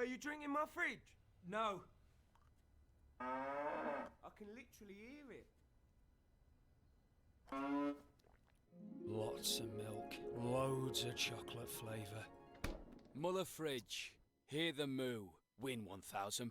you drinking my fridge? No. I can literally hear it. Lots of milk, loads of chocolate flavour. Mother Fridge, hear the moo, win £1,000.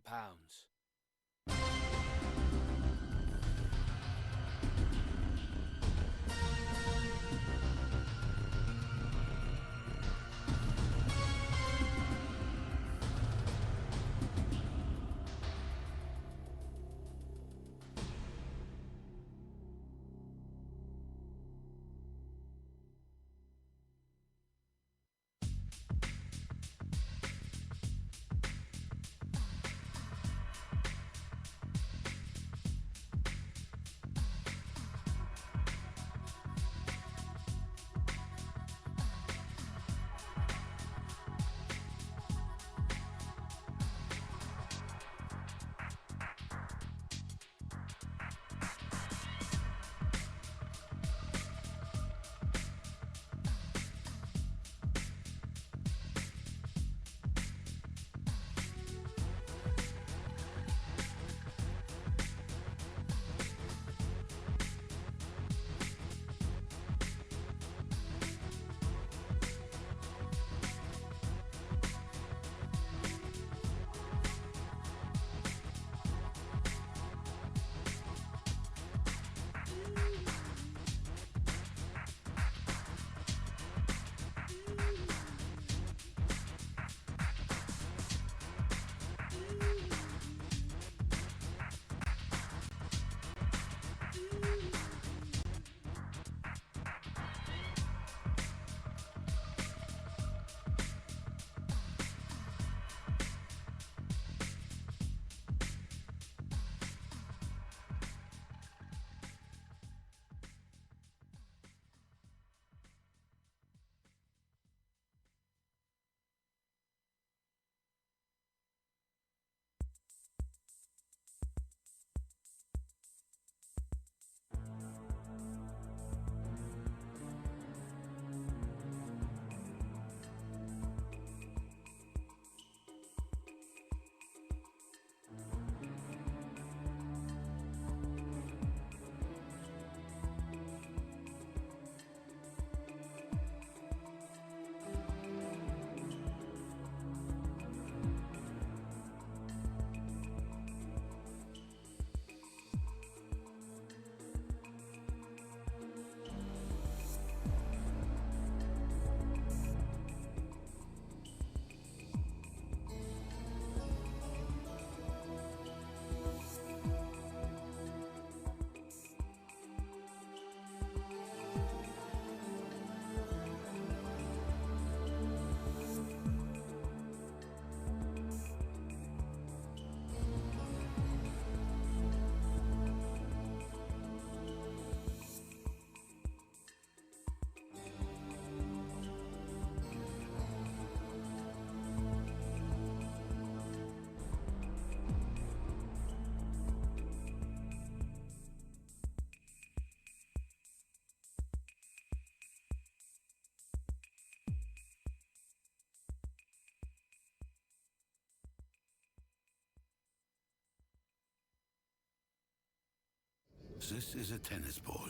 This is a tennis ball.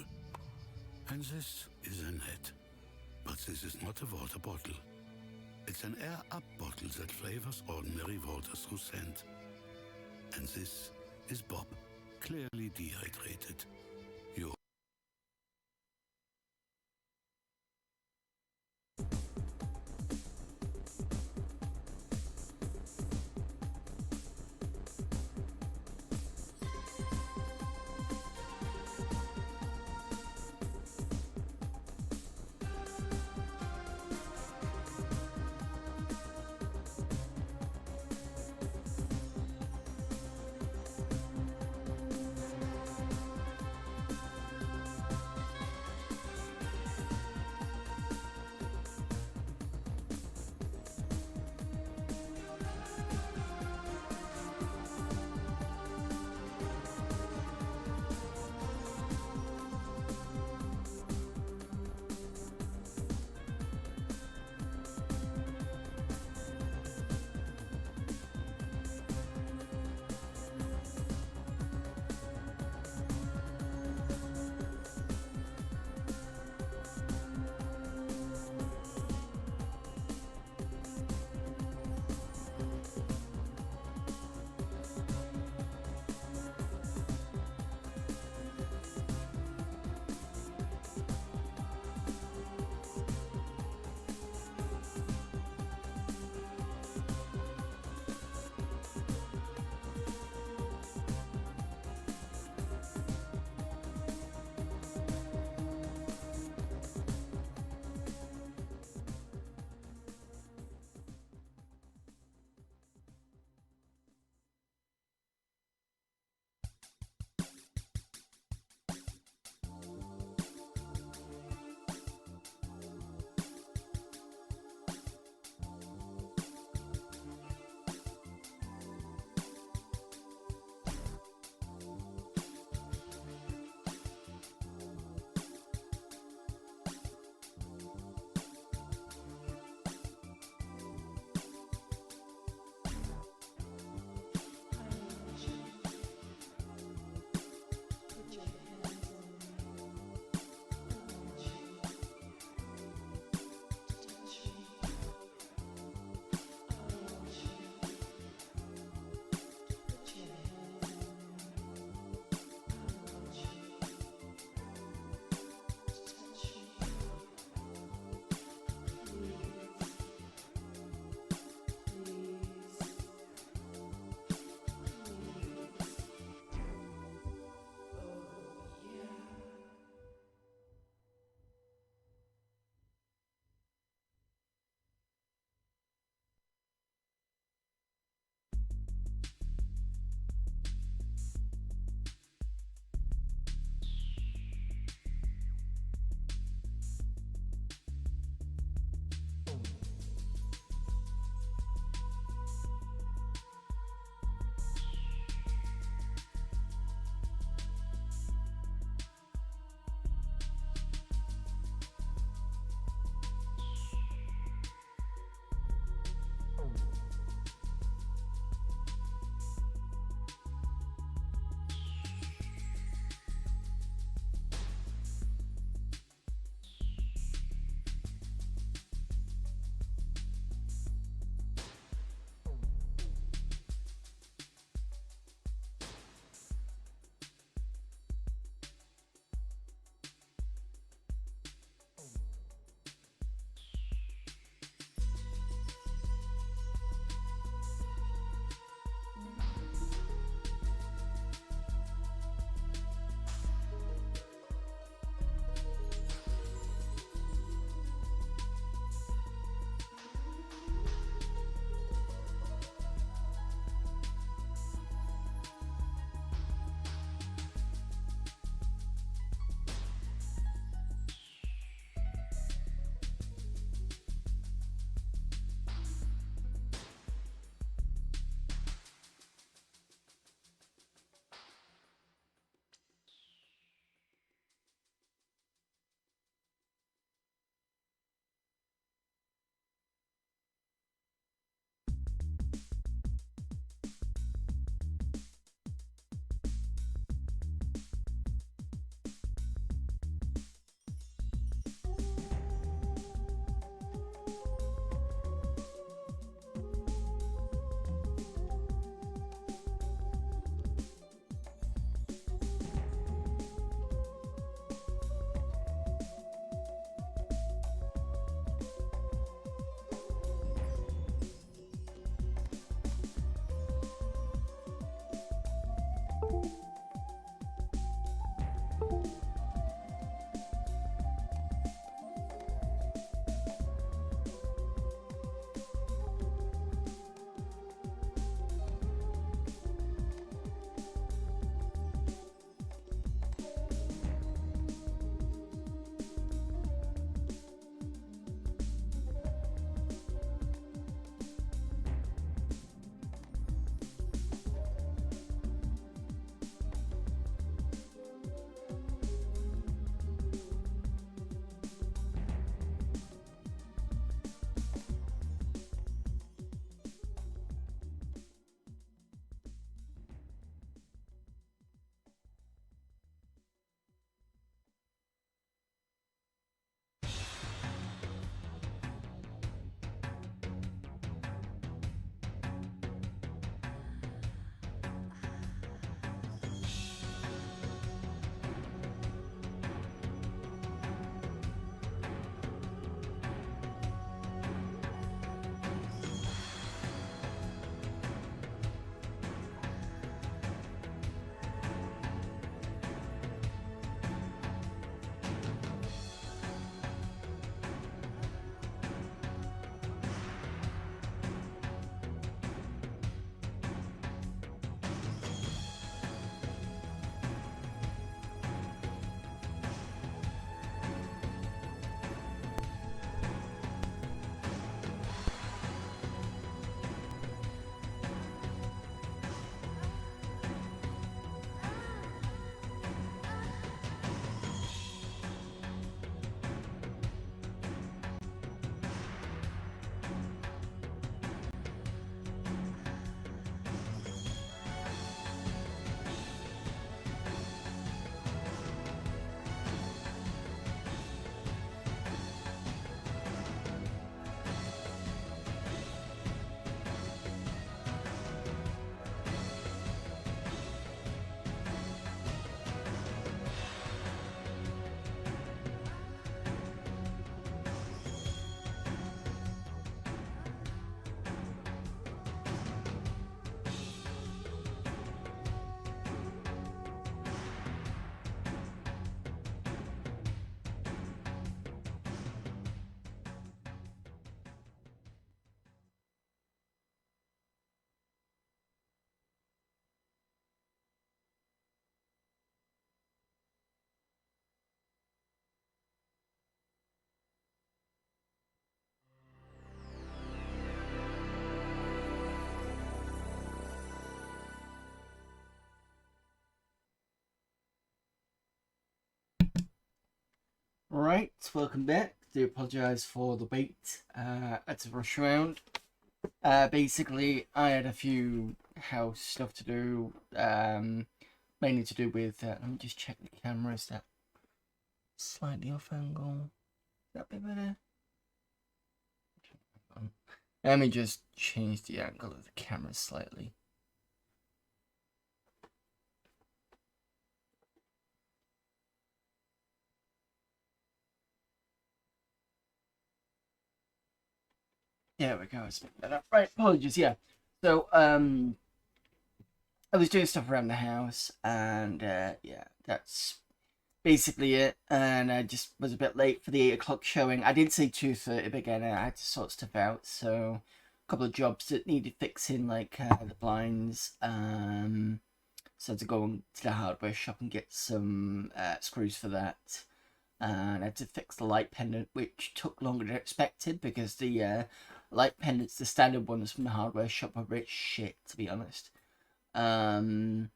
And this is a net. But this is not a water bottle. It's an air-up bottle that flavors ordinary water through scent. And this is Bob, clearly dehydrated. You Right, welcome back. Do apologise for the wait. I had to rush around. Basically, I had a few house stuff to do, mainly to do with, let me just check the camera, is that slightly off angle? Is that a bit better? Let me just change the angle of the camera slightly. There we go, it's a bit better. Right, apologies, yeah. So, I was doing stuff around the house, and yeah, that's basically it. And I just was a bit late for the 8 o'clock showing. I did say 2:30, but again, I had to sort stuff out. So a couple of jobs that needed fixing, like the blinds. So I had to go to the hardware shop and get some screws for that. And I had to fix the light pendant, which took longer than expected because the light pendants, the standard ones from the hardware shop, are a bit shit, to be honest. And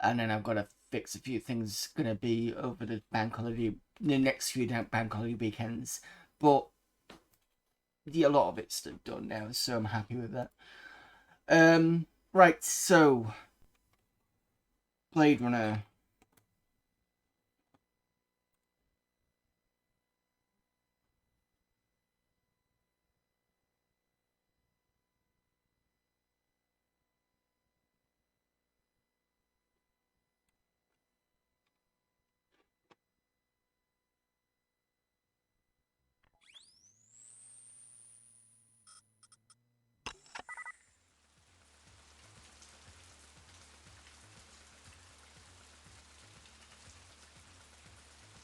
then I've got to fix a few things gonna be over the bank holiday, the next few bank holiday weekends, but a lot of it's still done now, so I'm happy with that. Right, so Blade Runner.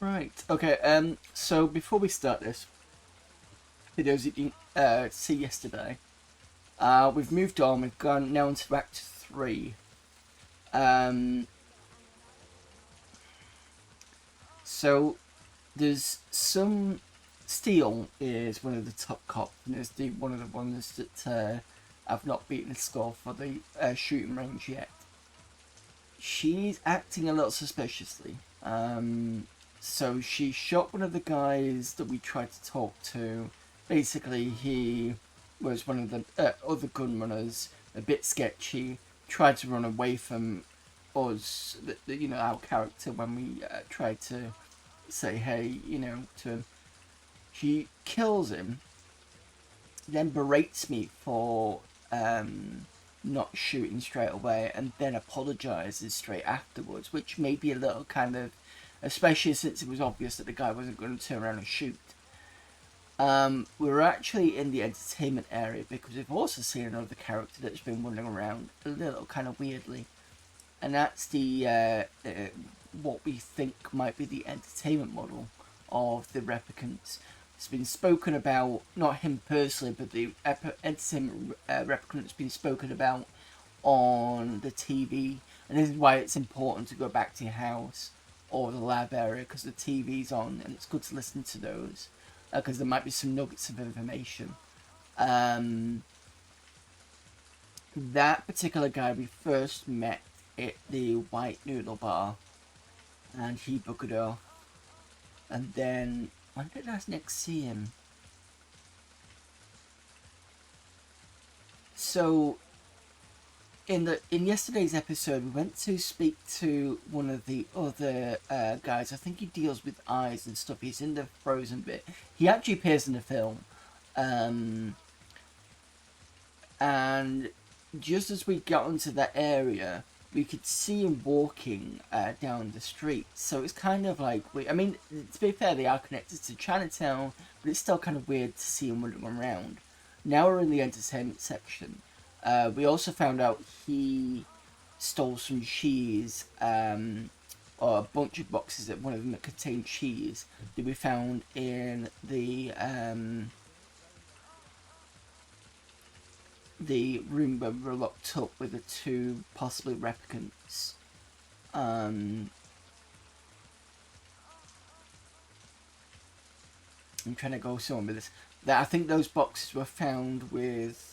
Right, okay, so before we start this, for those that didn't see yesterday, we've moved on, we've gone now into Act 3. So there's some Steel is one of the top cops, and is one of the ones that I've not beaten the score for the shooting range yet. She's acting a little suspiciously. So she shot one of the guys that we tried to talk to. Basically, he was one of the other gun runners, a bit sketchy, tried to run away from us, you know, our character, when we tried to say hey, you know, to him. She kills him, then berates me for not shooting straight away, and then apologizes straight afterwards, which may be a little kind of, especially since it was obvious that the guy wasn't going to turn around and shoot. We were actually in the entertainment area because we've also seen another character that's been wandering around a little kind of weirdly, and that's the what we think might be the entertainment model of the replicants. It's been spoken about, not him personally, but the entertainment replicant has been spoken about on the TV, and this is why it's important to go back to your house or the lab area, because the TV's on, and it's good to listen to those, because there might be some nuggets of information. That particular guy we first met at the White Noodle Bar, and he buggered off. And then, when did I next see him? So, in yesterday's episode, we went to speak to one of the other guys. I think he deals with eyes and stuff. He's in the Frozen bit. He actually appears in the film. And just as we got into that area, we could see him walking down the street. So it's kind of like, I mean, to be fair, they are connected to Chinatown, but it's still kind of weird to see him running around. Now we're in the entertainment section. We also found out he stole some cheese, or a bunch of boxes, that one of them that contained cheese, that we found in the room where we were locked up with the two possibly replicants. I'm trying to go somewhere with this. That I think those boxes were found with.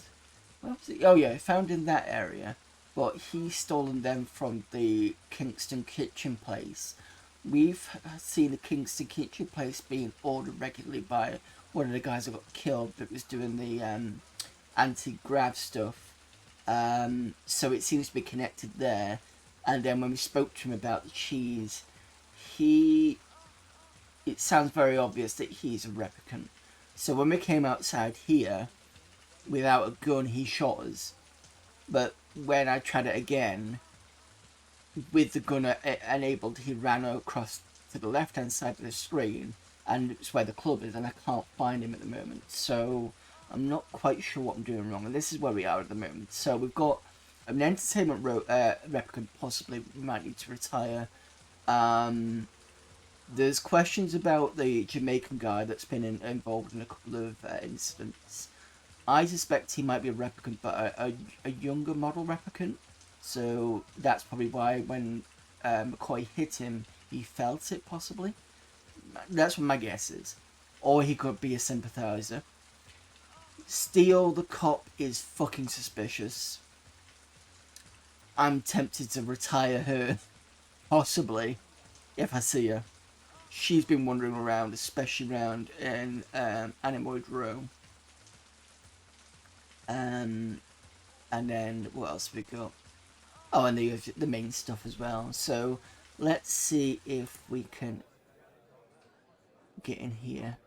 What was it? Oh yeah, found in that area. But he stolen them from the Kingston Kitchen place, we've seen the Kingston Kitchen place being ordered regularly by one of the guys that got killed that was doing the anti-grav stuff. So it seems to be connected there. And then when we spoke to him about the cheese, it sounds very obvious that he's a replicant. So when we came outside here, without a gun, he shot us. But when I tried it again, with the gun enabled, he ran across to the left-hand side of the screen, and it's where the club is, and I can't find him at the moment. So I'm not quite sure what I'm doing wrong, and this is where we are at the moment. So we've got an entertainment replicant, possibly we might need to retire. There's questions about the Jamaican guy that's been involved in a couple of incidents. I suspect he might be a replicant, but a younger model replicant. So that's probably why when McCoy hit him, he felt it, possibly. That's what my guess is. Or he could be a sympathizer. Steele, the cop, is fucking suspicious. I'm tempted to retire her, possibly, if I see her. She's been wandering around, especially around in Animoid Row. And then, what else have we got? Oh, and the main stuff as well. So, let's see if we can get in here.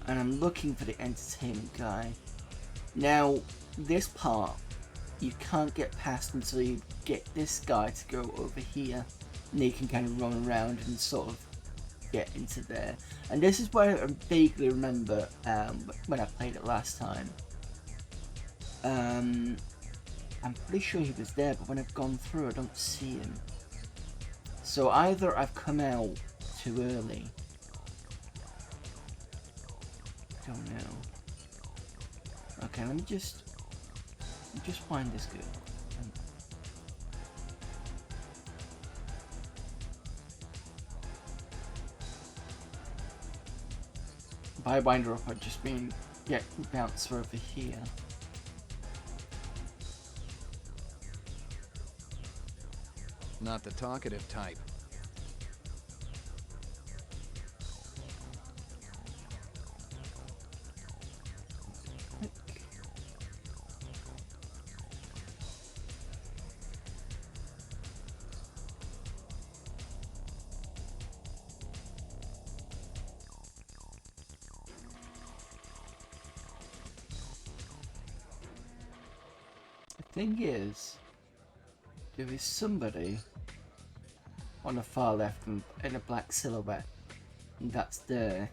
And I'm looking for the entertainment guy. Now, this part, you can't get past until you get this guy to go over here. And you can kind of run around and sort of get into there. And this is where I vaguely remember when I played it last time. I'm pretty sure he was there, but when I've gone through, I don't see him. So either I've come out too early. Don't know. Okay, let me just find this girl. By wind her up, I just mean bounce her over here. Not the talkative type. The thing is, there is somebody on the far left in a black silhouette, and that's there.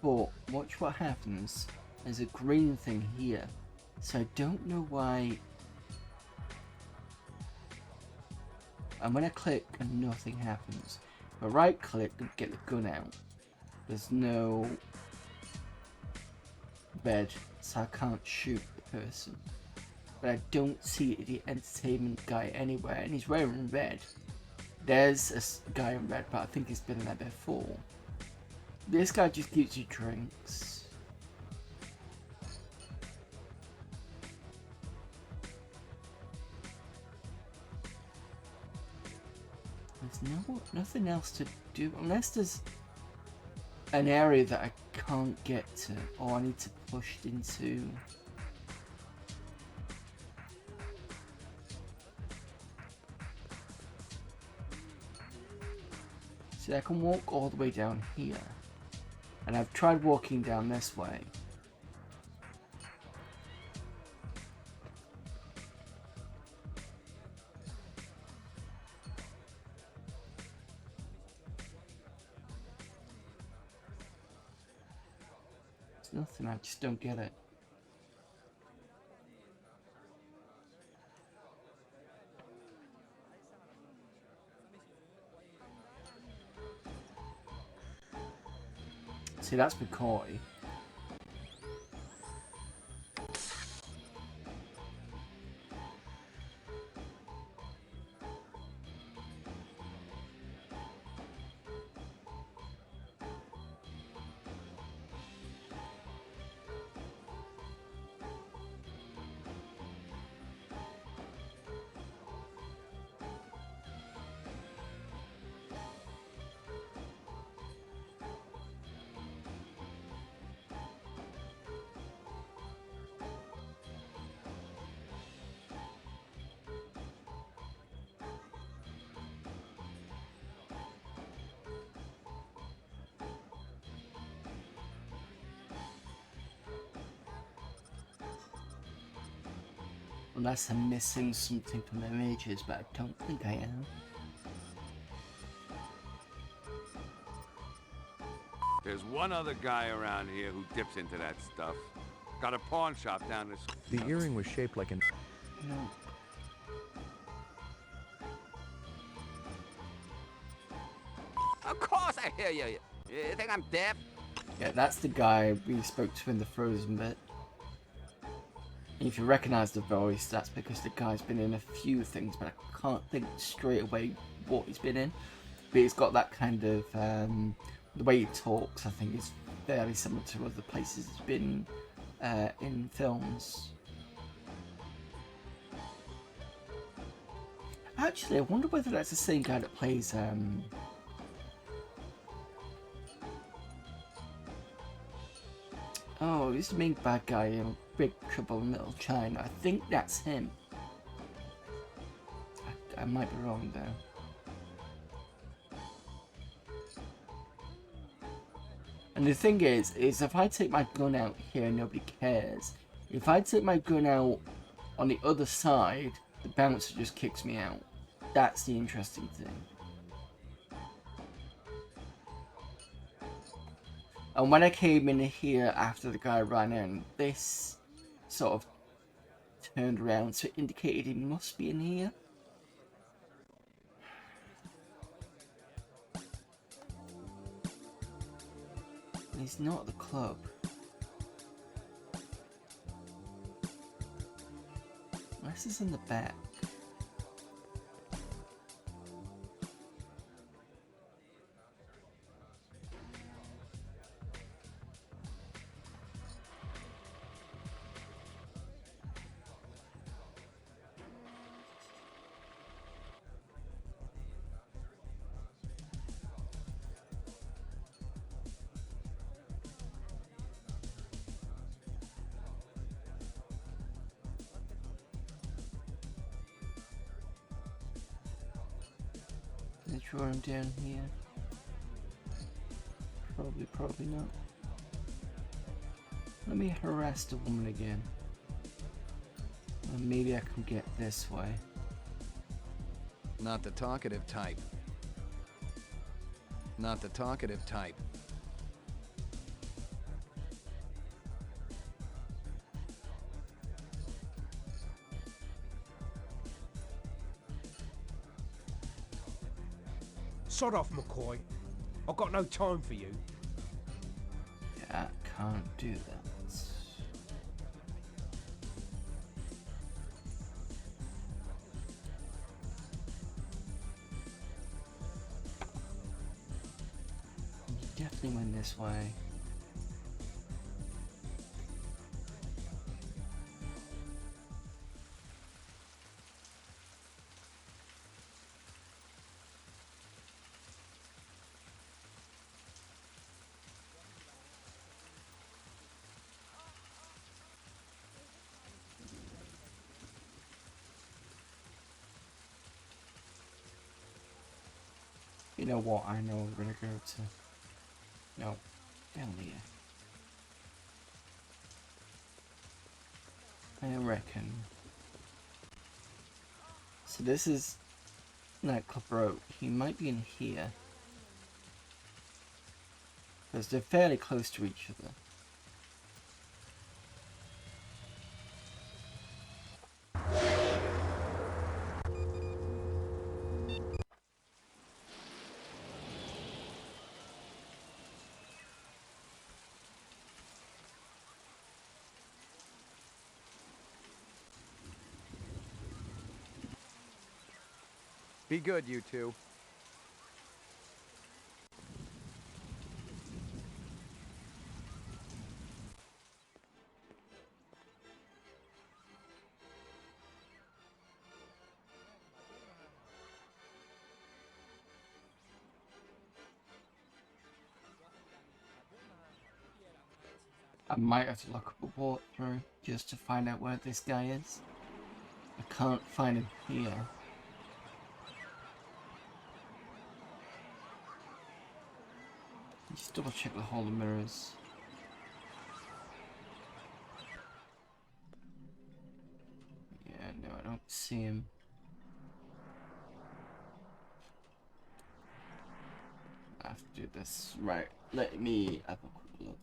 But watch what happens. There's a green thing here, so I don't know why. I'm gonna click and nothing happens. If I right click and get the gun out, there's no red, so I can't shoot the person. But I don't see the entertainment guy anywhere, and he's wearing red. There's a guy in red, but I think he's been there before. This guy just gives you drinks. There's nothing else to do, unless there's an area that I can't get to, or I need to push into. See, I can walk all the way down here, and I've tried walking down this way. There's nothing, I just don't get it. See, that's McCoy. Unless I'm missing something from the images, but I don't think I am. There's one other guy around here who dips into that stuff. Got a pawn shop down this. The earring was shaped like an... No. Of course I hear you. You think I'm deaf? Yeah, that's the guy we spoke to in the Frozen bit. And if you recognise the voice, that's because the guy's been in a few things, but I can't think straight away what he's been in. But he's got that kind of, the way he talks, I think, is fairly similar to other places he's been in films. Actually, I wonder whether that's the same guy that plays, oh, he's the main bad guy in Big Trouble in Little China. I think that's him. I might be wrong though. And the thing is if I take my gun out here, nobody cares. If I take my gun out on the other side, the bouncer just kicks me out. That's the interesting thing. And when I came in here after the guy ran in, this sort of turned around, so it indicated he must be in here. He's not at the club. Unless he's in the back. Can I draw him down here? Probably not. Let me harass the woman again. And maybe I can get this way. Not the talkative type. Not the talkative type. Sod off, McCoy. I've got no time for you. Yeah, I can't do that. You definitely went this way. You know what? I know we're gonna go to. No, down here. I reckon. So this is Nightclub Road. He might be in here. Because they're fairly close to each other. Be good, you two. I might have to look up a walkthrough just to find out where this guy is. I can't find him here. Just double check the whole of mirrors. Yeah, see him. I have to do this. Right, let me have a quick look.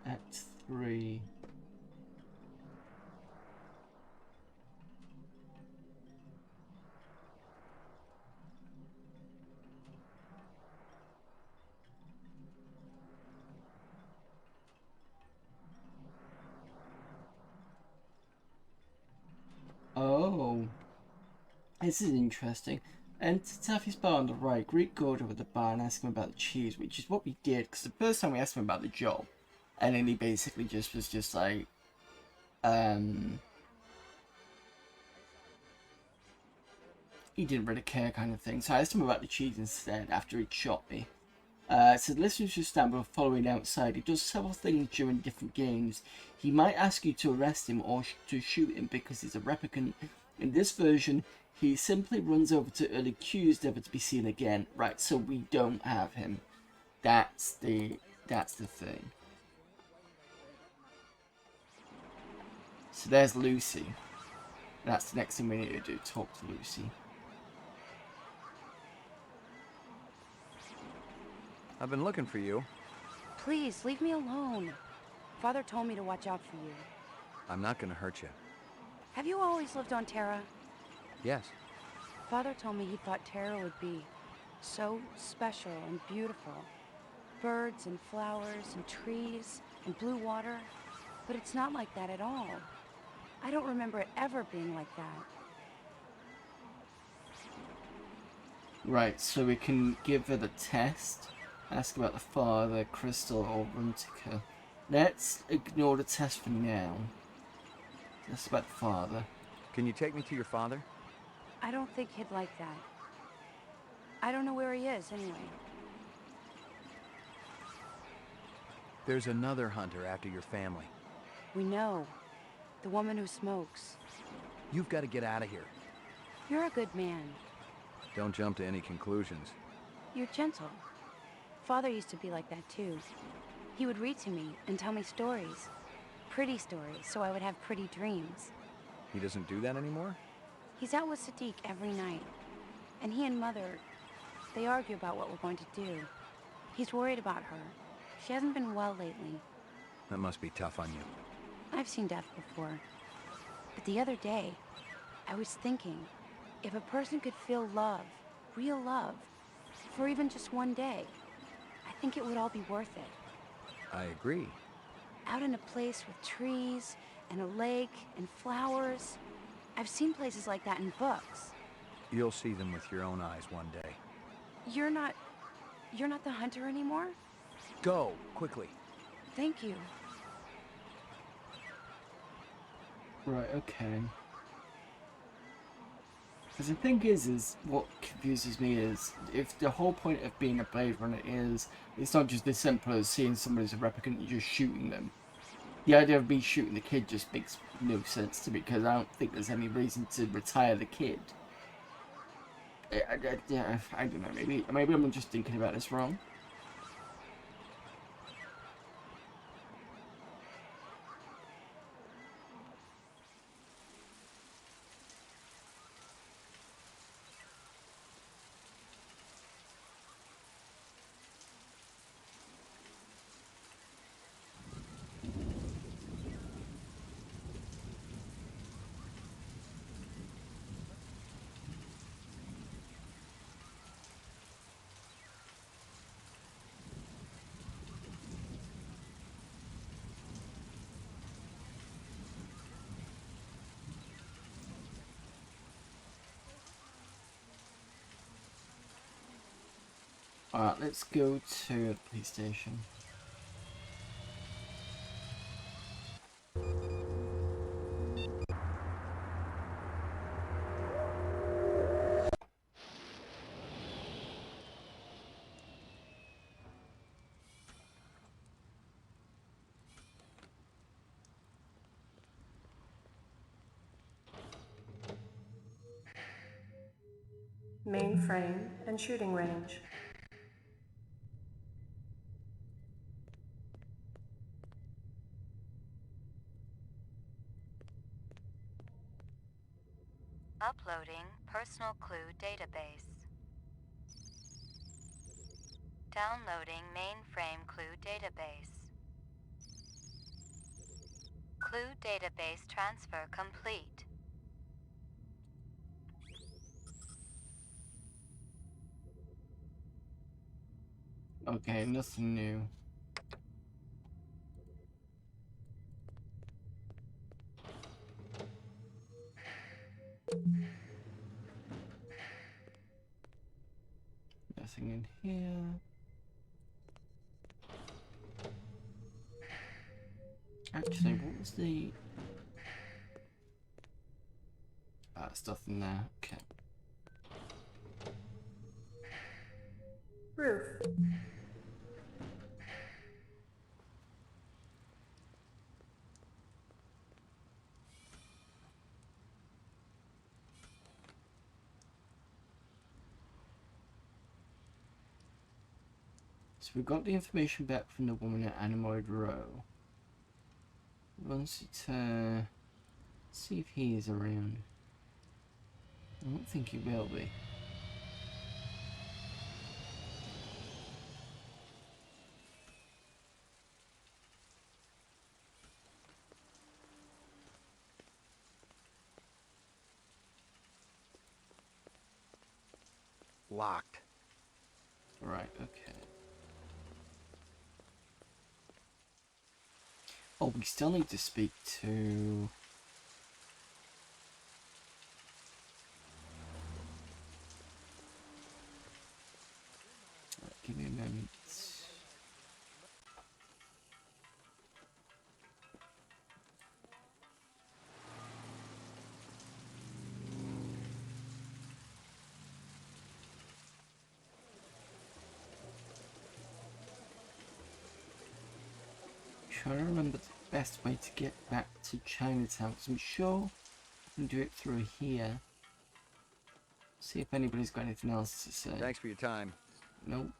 Act 3. Oh, this is interesting. Enter Taffy's bar on the right. Greet Gordon with the bar and ask him about the cheese, which is what we did. Because the first time we asked him about the job, and then he basically just was just like, he didn't really care kind of thing. So I asked him about the cheese instead after he'd shot me. So the listeners should stand by following outside. He does several things during different games. He might ask you to arrest him or to shoot him because he's a replicant. In this version, he simply runs over to early cues, never to be seen again. Right, so we don't have him. That's the thing. So there's Lucy. That's the next thing we need to do, talk to Lucy. I've been looking for you. Please, leave me alone. Father told me to watch out for you. I'm not gonna hurt you. Have you always lived on Terra? Yes. Father told me he thought Terra would be so special and beautiful. Birds and flowers and trees and blue water. But it's not like that at all. I don't remember it ever being like that. Right, so we can give her the test. Ask about the father, Crystal, or Runtica. Let's ignore the test for now. That's about the father. Can you take me to your father? I don't think he'd like that. I don't know where he is, anyway. There's another hunter after your family. We know. The woman who smokes. You've got to get out of here. You're a good man. Don't jump to any conclusions. You're gentle. Father used to be like that, too. He would read to me and tell me stories. Pretty stories, so I would have pretty dreams. He doesn't do that anymore? He's out with Sadiq every night. And he and Mother, they argue about what we're going to do. He's worried about her. She hasn't been well lately. That must be tough on you. I've seen death before. But the other day, I was thinking, if a person could feel love, real love, for even just one day, I think it would all be worth it. I agree. Out in a place with trees, and a lake, and flowers. I've seen places like that in books. You'll see them with your own eyes one day. You're not the hunter anymore? Go, quickly. Thank you. Right, okay. Because the thing is what confuses me is, if the whole point of being a Blade Runner is, it's not just as simple as seeing somebody as a replicant and just shooting them. The idea of me shooting the kid just makes no sense to me, because I don't think there's any reason to retire the kid. I don't know, maybe I'm just thinking about this wrong. Alright, let's go to the police station. Mainframe and shooting range. Uploading personal clue database. Downloading mainframe clue database. Clue database transfer complete. Okay, nothing new. Nothing in here. Actually, what was the stuff in there? Okay. Roof. So we got the information back from the woman at Animoid Row. Once it, see if he is around. I don't think he will be. Locked. Right, okay. Oh, we still need to speak to... Give me a moment. Trying to remember the best way to get back to Chinatown, because I'm sure I can do it through here. See if anybody's got anything else to say. Thanks for your time. Nope.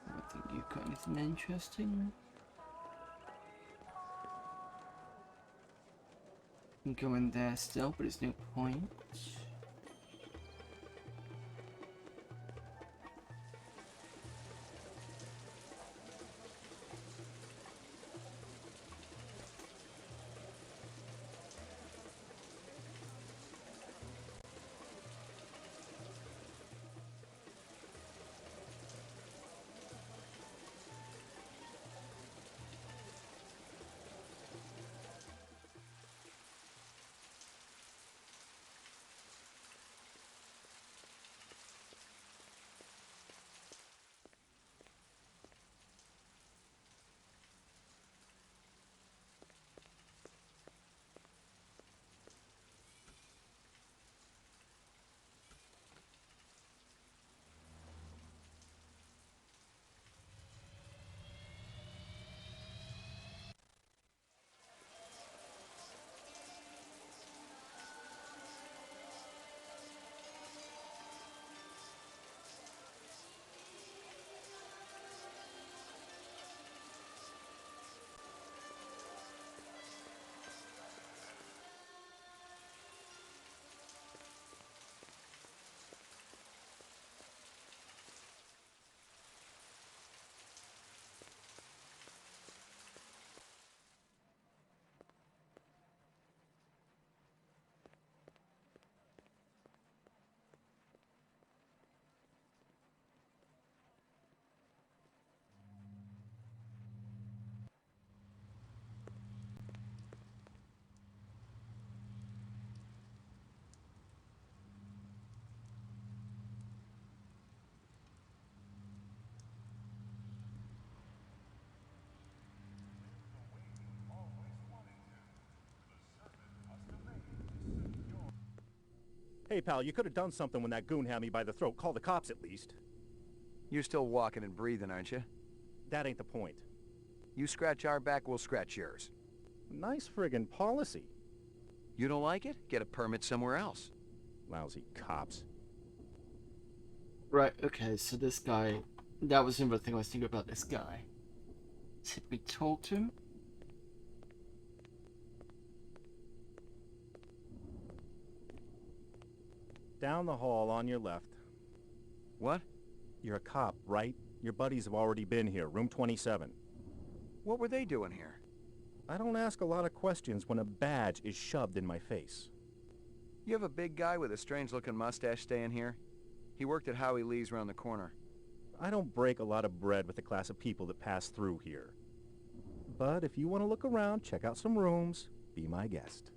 I don't think you've got anything interesting. You can go in there still, but it's no point. Hey, pal, you could have done something when that goon had me by the throat. Call the cops, at least. You're still walking and breathing, aren't you? that ain't the point. You scratch our back, we'll scratch yours. Nice friggin' policy. You don't like it? Get a permit somewhere else. Lousy cops. Right, okay, so this guy... That was another thing I was thinking about this guy. Did we talk to him? Down the hall on your left. What? You're a cop, right? Your buddies have already been here, room 27. What were they doing here? I don't ask a lot of questions when a badge is shoved in my face. You have a big guy with a strange-looking mustache staying here? He worked at Howie Lee's around the corner. I don't break a lot of bread with the class of people that pass through here. But if you want to look around, check out some rooms, be my guest.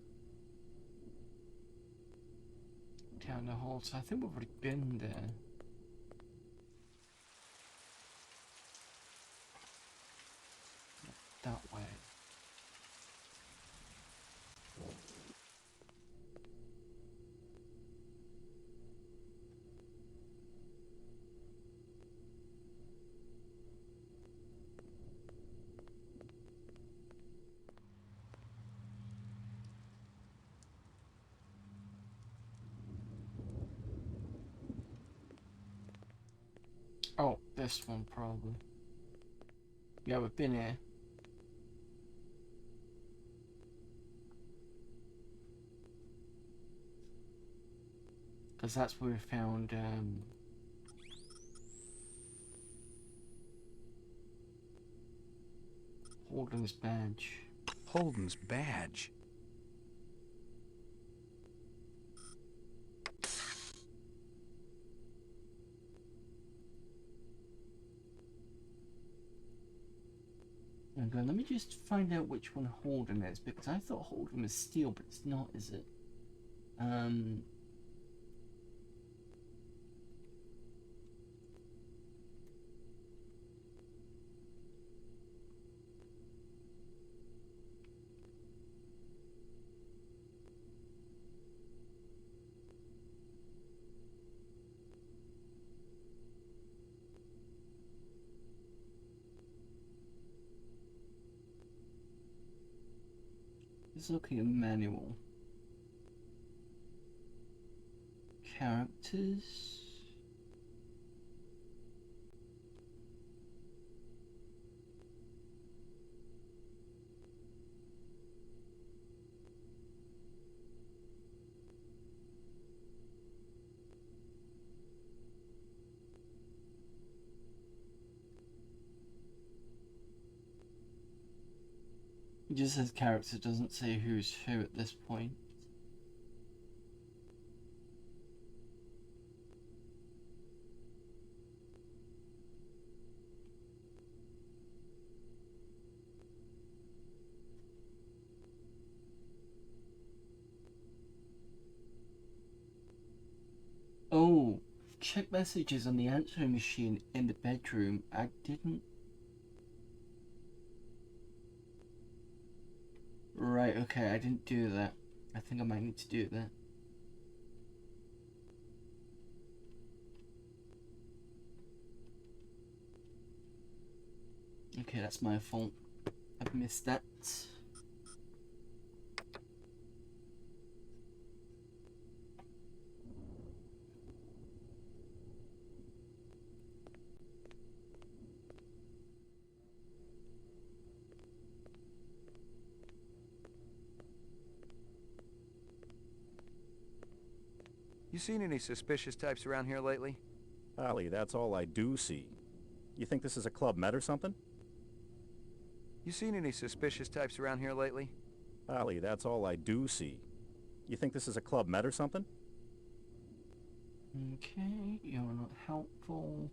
Down the hall, so I think we've already been there. That way. Oh, this one probably. Yeah, we've been here. Because that's where we found, Holden's badge. Holden's badge? Hang on, let me just find out which one Holden is, because I thought Holden was steel, but it's not, is it? Just looking at manual. Characters. It just says character, doesn't say who's who at this point. Oh, check messages on the answering machine in the bedroom. I didn't. Right, okay, I didn't do that. I think I might need to do that. Okay, that's my fault. I've missed that. You seen any suspicious types around here lately? Allie, that's all I do see. You think this is a Club Med or something? You seen any suspicious types around here lately? Allie, that's all I do see. You think this is a Club Med or something? Okay, you're not helpful.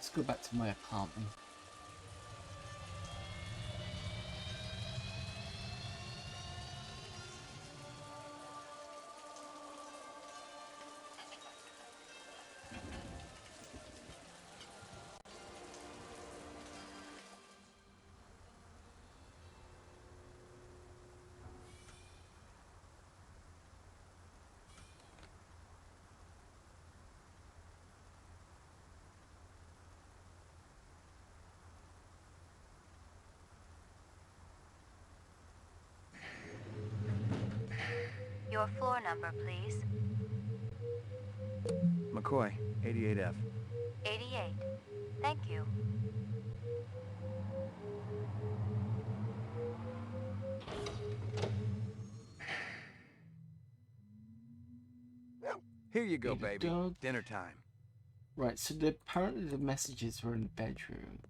Let's go back to my apartment. Your floor number, please. McCoy, 88F. 88. Thank you. Here you go, Need a baby. dog. Dinner time. Right, so apparently the messages were in the bedroom.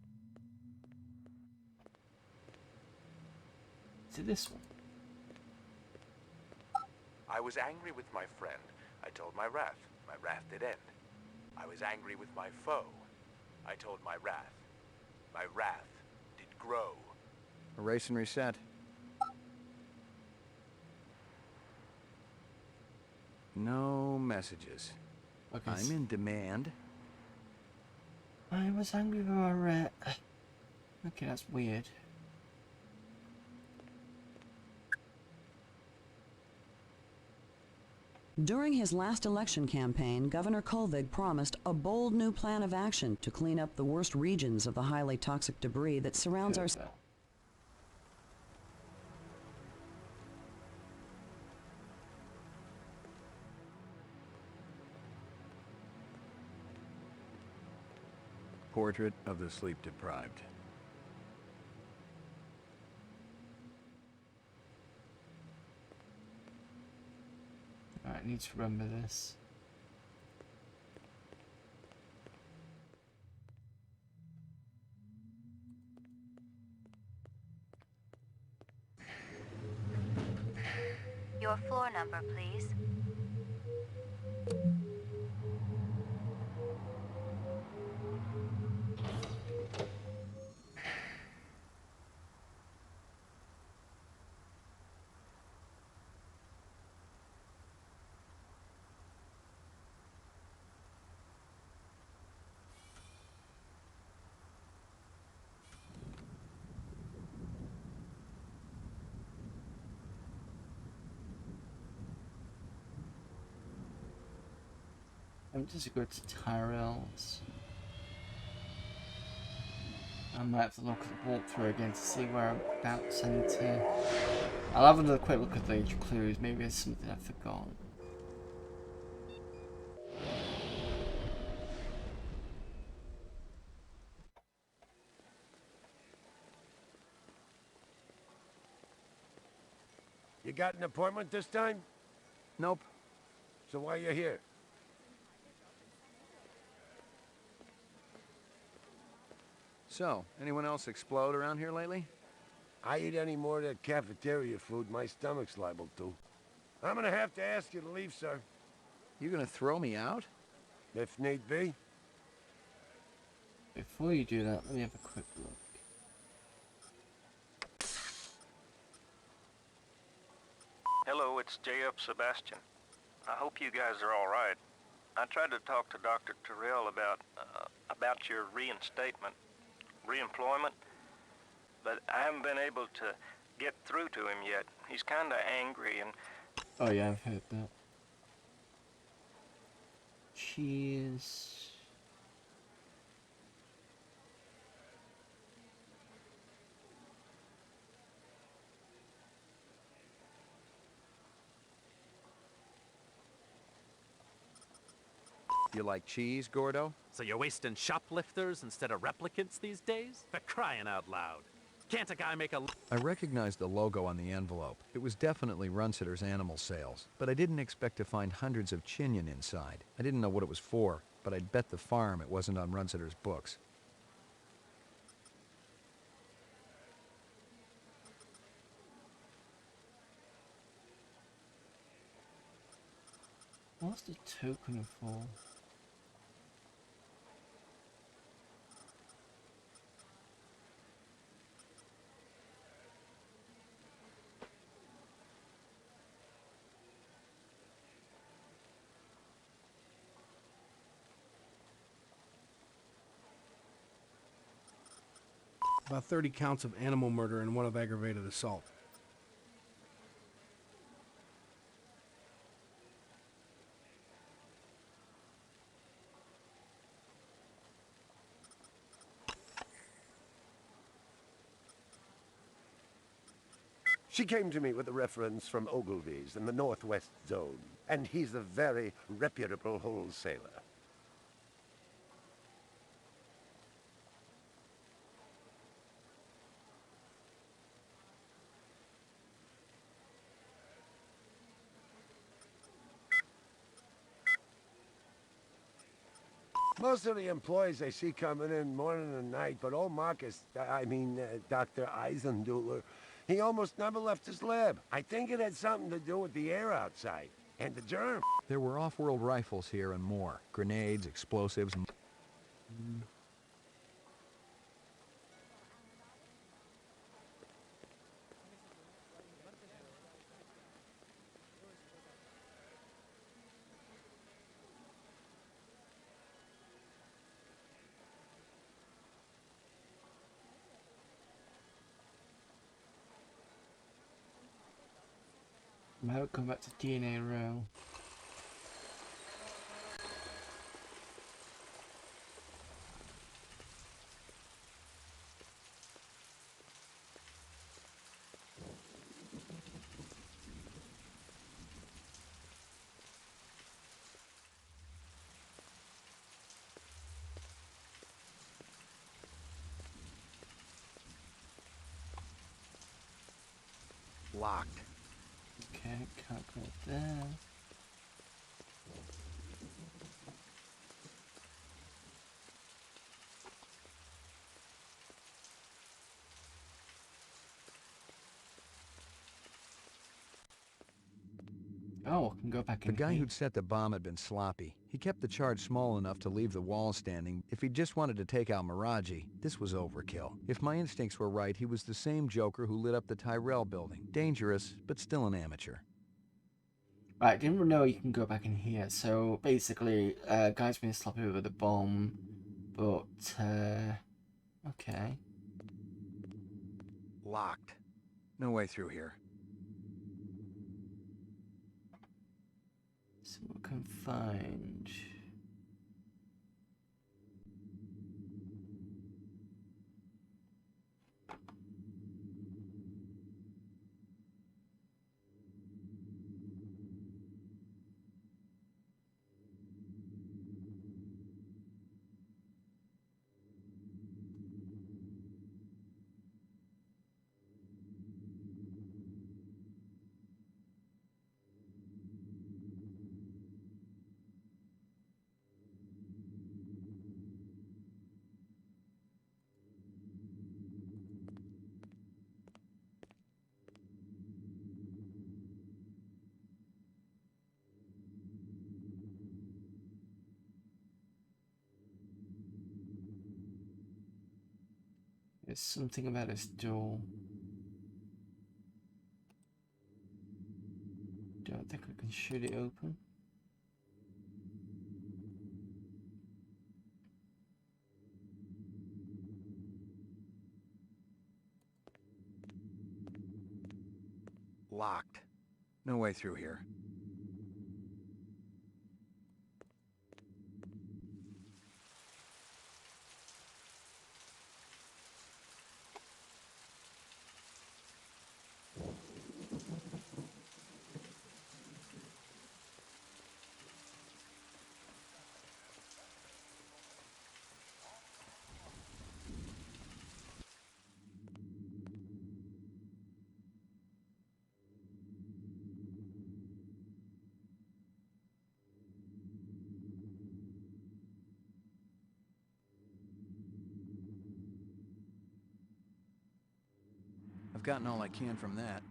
Is it this one? I was angry with my friend. I told my wrath. My wrath did end. I was angry with my foe. I told my wrath. My wrath did grow. Erase and reset. No messages. Okay, I'm in demand. I was angry with my rat. Okay, that's weird. During his last election campaign, Governor Kolvig promised a bold new plan of action to clean up the worst regions of the highly toxic debris that surrounds our... Portrait of the sleep-deprived. Alright, I need to remember this. Your floor number, please. I'm just going to Tyrell's. I might have to look at the walkthrough again to see whereabouts I need to... I'll have another quick look at the clues, maybe there's something I've forgotten. You got an appointment this time? Nope. So why you here? So, anyone else explode around here lately? I eat any more of that cafeteria food, my stomach's liable to. I'm gonna have to ask you to leave, sir. You gonna throw me out? If need be. Before you do that, let me have a quick look. Hello, it's J.F. Sebastian. I hope you guys are all right. I tried to talk to Dr. Terrell about your reemployment, but I haven't been able to get through to him yet. He's kind of angry and... Oh yeah, I've heard that. Cheers. You like cheese, Gordo? So you're wasting shoplifters instead of replicants these days? For crying out loud. Can't a guy make a... I recognized the logo on the envelope. It was definitely Runsitter's animal sales, but I didn't expect to find hundreds of chinion inside. I didn't know what it was for, but I'd bet the farm it wasn't on Runsitter's books. What's the token for? About 30 counts of animal murder and 1 of aggravated assault. She came to me with a reference from Ogilvy's in the Northwest Zone, and he's a very reputable wholesaler. Most of the employees I see coming in morning and night, but old Marcus, Dr. Eisenduler, he almost never left his lab. I think it had something to do with the air outside, and the germ. There were off-world rifles here and more. Grenades, explosives. Might come back to DNA row. Locked. Okay, can't go there. Oh, I can go back in The guy here. who'd set the bomb had been sloppy. He kept the charge small enough to leave the wall standing. If he just wanted to take out Miraji, this was overkill. If my instincts were right, he was the same Joker who lit up the Tyrell building. Dangerous, but still an amateur. Right, didn't know you can go back in here. So basically, guy's been sloppy with the bomb, but okay. Locked. No way through here. So we can find. There's something about this door. Don't think I can shoot it open. Locked. No way through here. I've gotten all I can from that.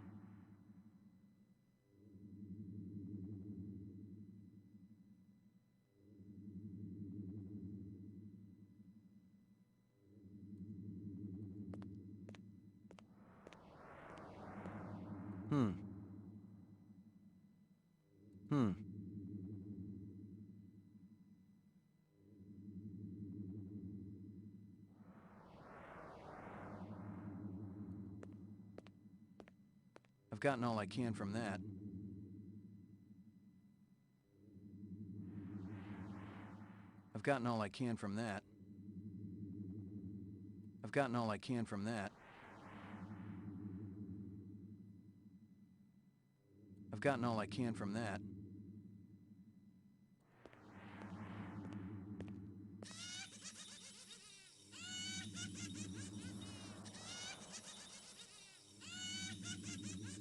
gotten all I can from that. I've gotten all I can from that. I've gotten all I can from that. I've gotten all I can from that.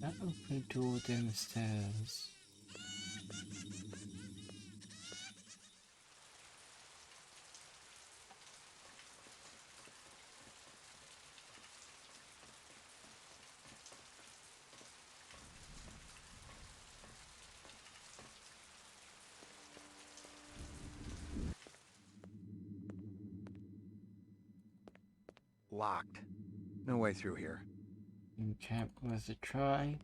That open door down the stairs. Locked. No way through here. Okay, worth a try.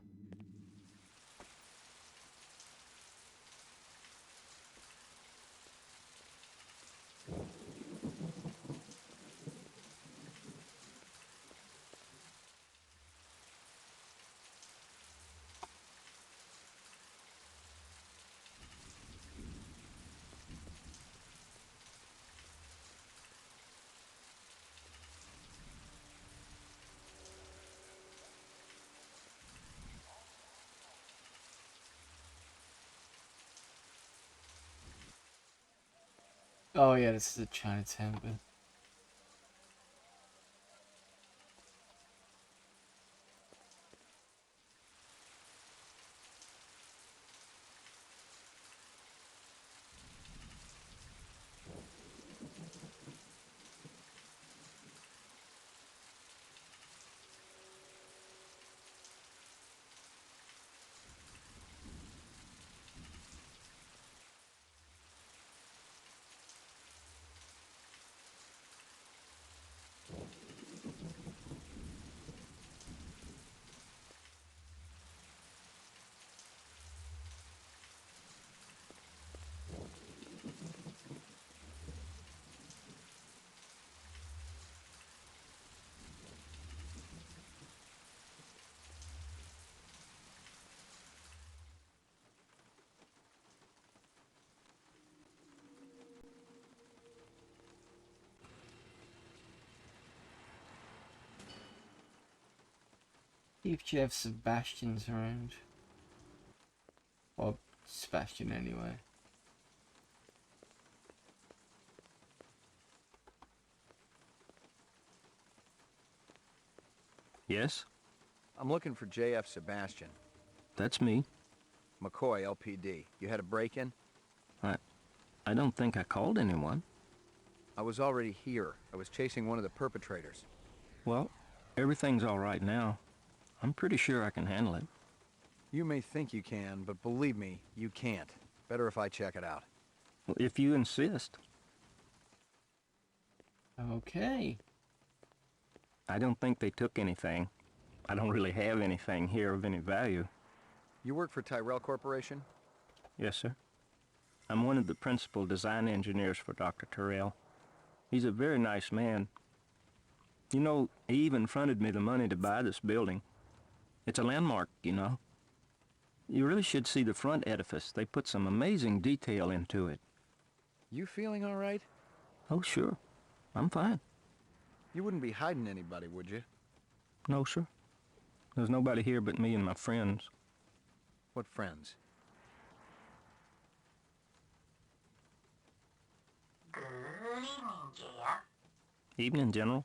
Oh yeah, this is a Chinatown bit. See if Jeff Sebastian's around. Or Sebastian anyway. Yes? I'm looking for J.F. Sebastian. That's me. McCoy, LPD. You had a break-in? I don't think I called anyone. I was already here. I was chasing one of the perpetrators. Well, everything's all right now. I'm pretty sure I can handle it. You may think you can, but believe me, you can't. Better if I check it out. Well, if you insist. Okay. I don't think they took anything. I don't really have anything here of any value. You work for Tyrell Corporation? Yes, sir. I'm one of the principal design engineers for Dr. Tyrell. He's a very nice man. You know, he even fronted me the money to buy this building. It's a landmark, you know. You really should see the front edifice. They put some amazing detail into it. You feeling all right? Oh, sure. I'm fine. You wouldn't be hiding anybody, would you? No, sir. There's nobody here but me and my friends. What friends? Good evening, Jeff. Evening, General.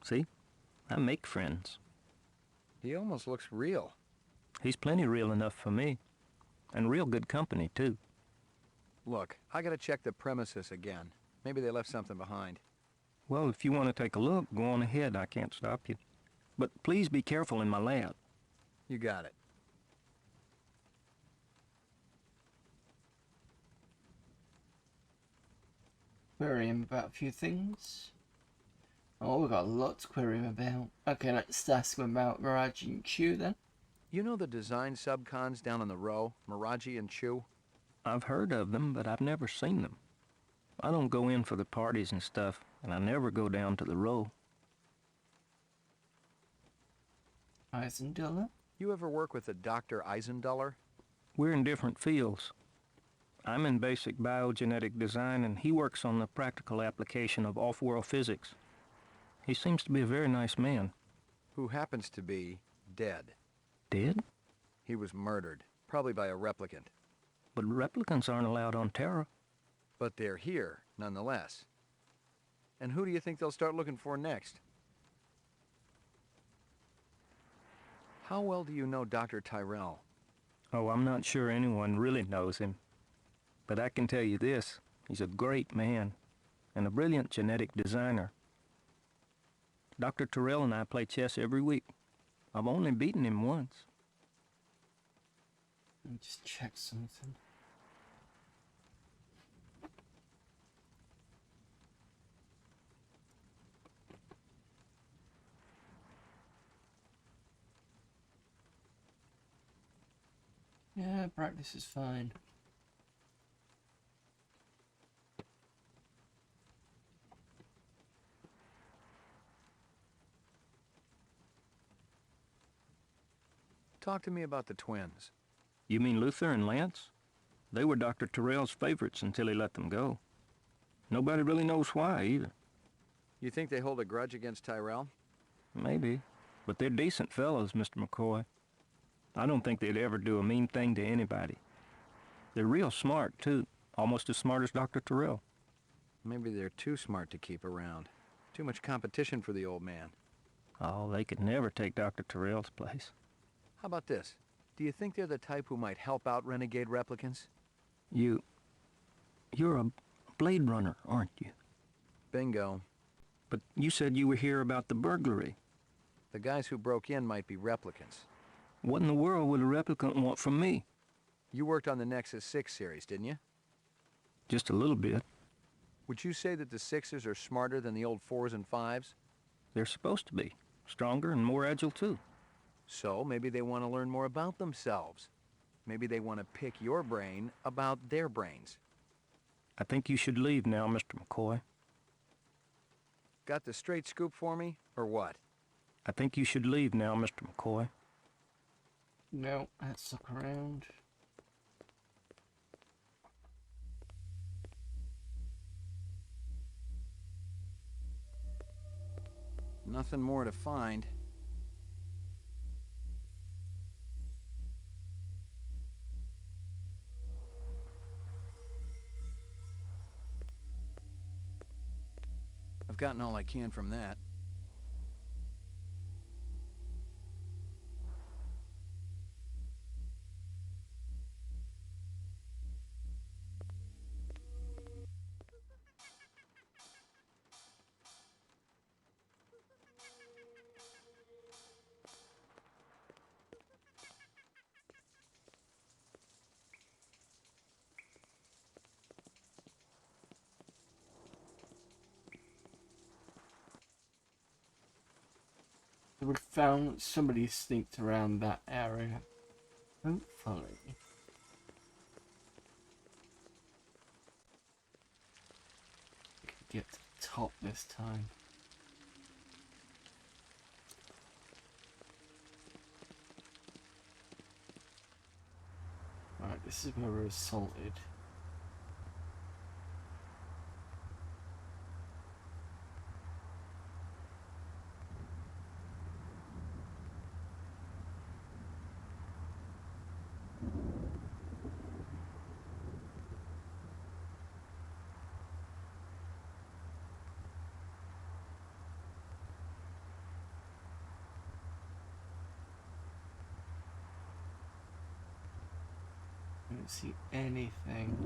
See? I make friends. He almost looks real. He's plenty real enough for me. And real good company, too. Look, I gotta check the premises again. Maybe they left something behind. Well, if you want to take a look, go on ahead. I can't stop you. But please be careful in my lab. You got it. Query him about a few things. Oh, we've got a lot to query him about. Okay, let's ask him about Miraji and Chew then. You know the design subcons down on the row, Miraji and Chew? I've heard of them, but I've never seen them. I don't go in for the parties and stuff, and I never go down to the row. Eisenduller? You ever work with a Dr. Eisenduller? We're in different fields. I'm in basic biogenetic design, and he works on the practical application of off-world physics. He seems to be a very nice man. Who happens to be dead. Dead? He was murdered, probably by a replicant. But replicants aren't allowed on Terra. But they're here, nonetheless. And who do you think they'll start looking for next? How well do you know Dr. Tyrell? Oh, I'm not sure anyone really knows him. But I can tell you this, he's a great man and a brilliant genetic designer. Dr. Tyrell and I play chess every week. I've only beaten him once. Let me just check something. Yeah, practice is fine. Talk to me about the twins. You mean Luther and Lance? They were Dr. Tyrell's favorites until he let them go. Nobody really knows why, either. You think they hold a grudge against Tyrell? Maybe. But they're decent fellows, Mr. McCoy. I don't think they'd ever do a mean thing to anybody. They're real smart, too. Almost as smart as Dr. Tyrell. Maybe they're too smart to keep around. Too much competition for the old man. Oh, they could never take Dr. Tyrell's place. How about this? Do you think they're the type who might help out renegade replicants? You're a Blade Runner, aren't you? Bingo. But you said you were here about the burglary. The guys who broke in might be replicants. What in the world would a replicant want from me? You worked on the Nexus 6 series, didn't you? Just a little bit. Would you say that the 6s are smarter than the old 4s and 5s? They're supposed to be. Stronger and more agile, too. So maybe they want to learn more about themselves. Maybe they want to pick your brain about their brains. I think you should leave now, Mr. McCoy. Got the straight scoop for me, or what? I think you should leave now, Mr. McCoy. No, let's look around. Nothing more to find. I've gotten all I can from that. We found somebody sneaked around that area. Hopefully. We can get to the top this time. Right, this is where we're assaulted. I don't see anything.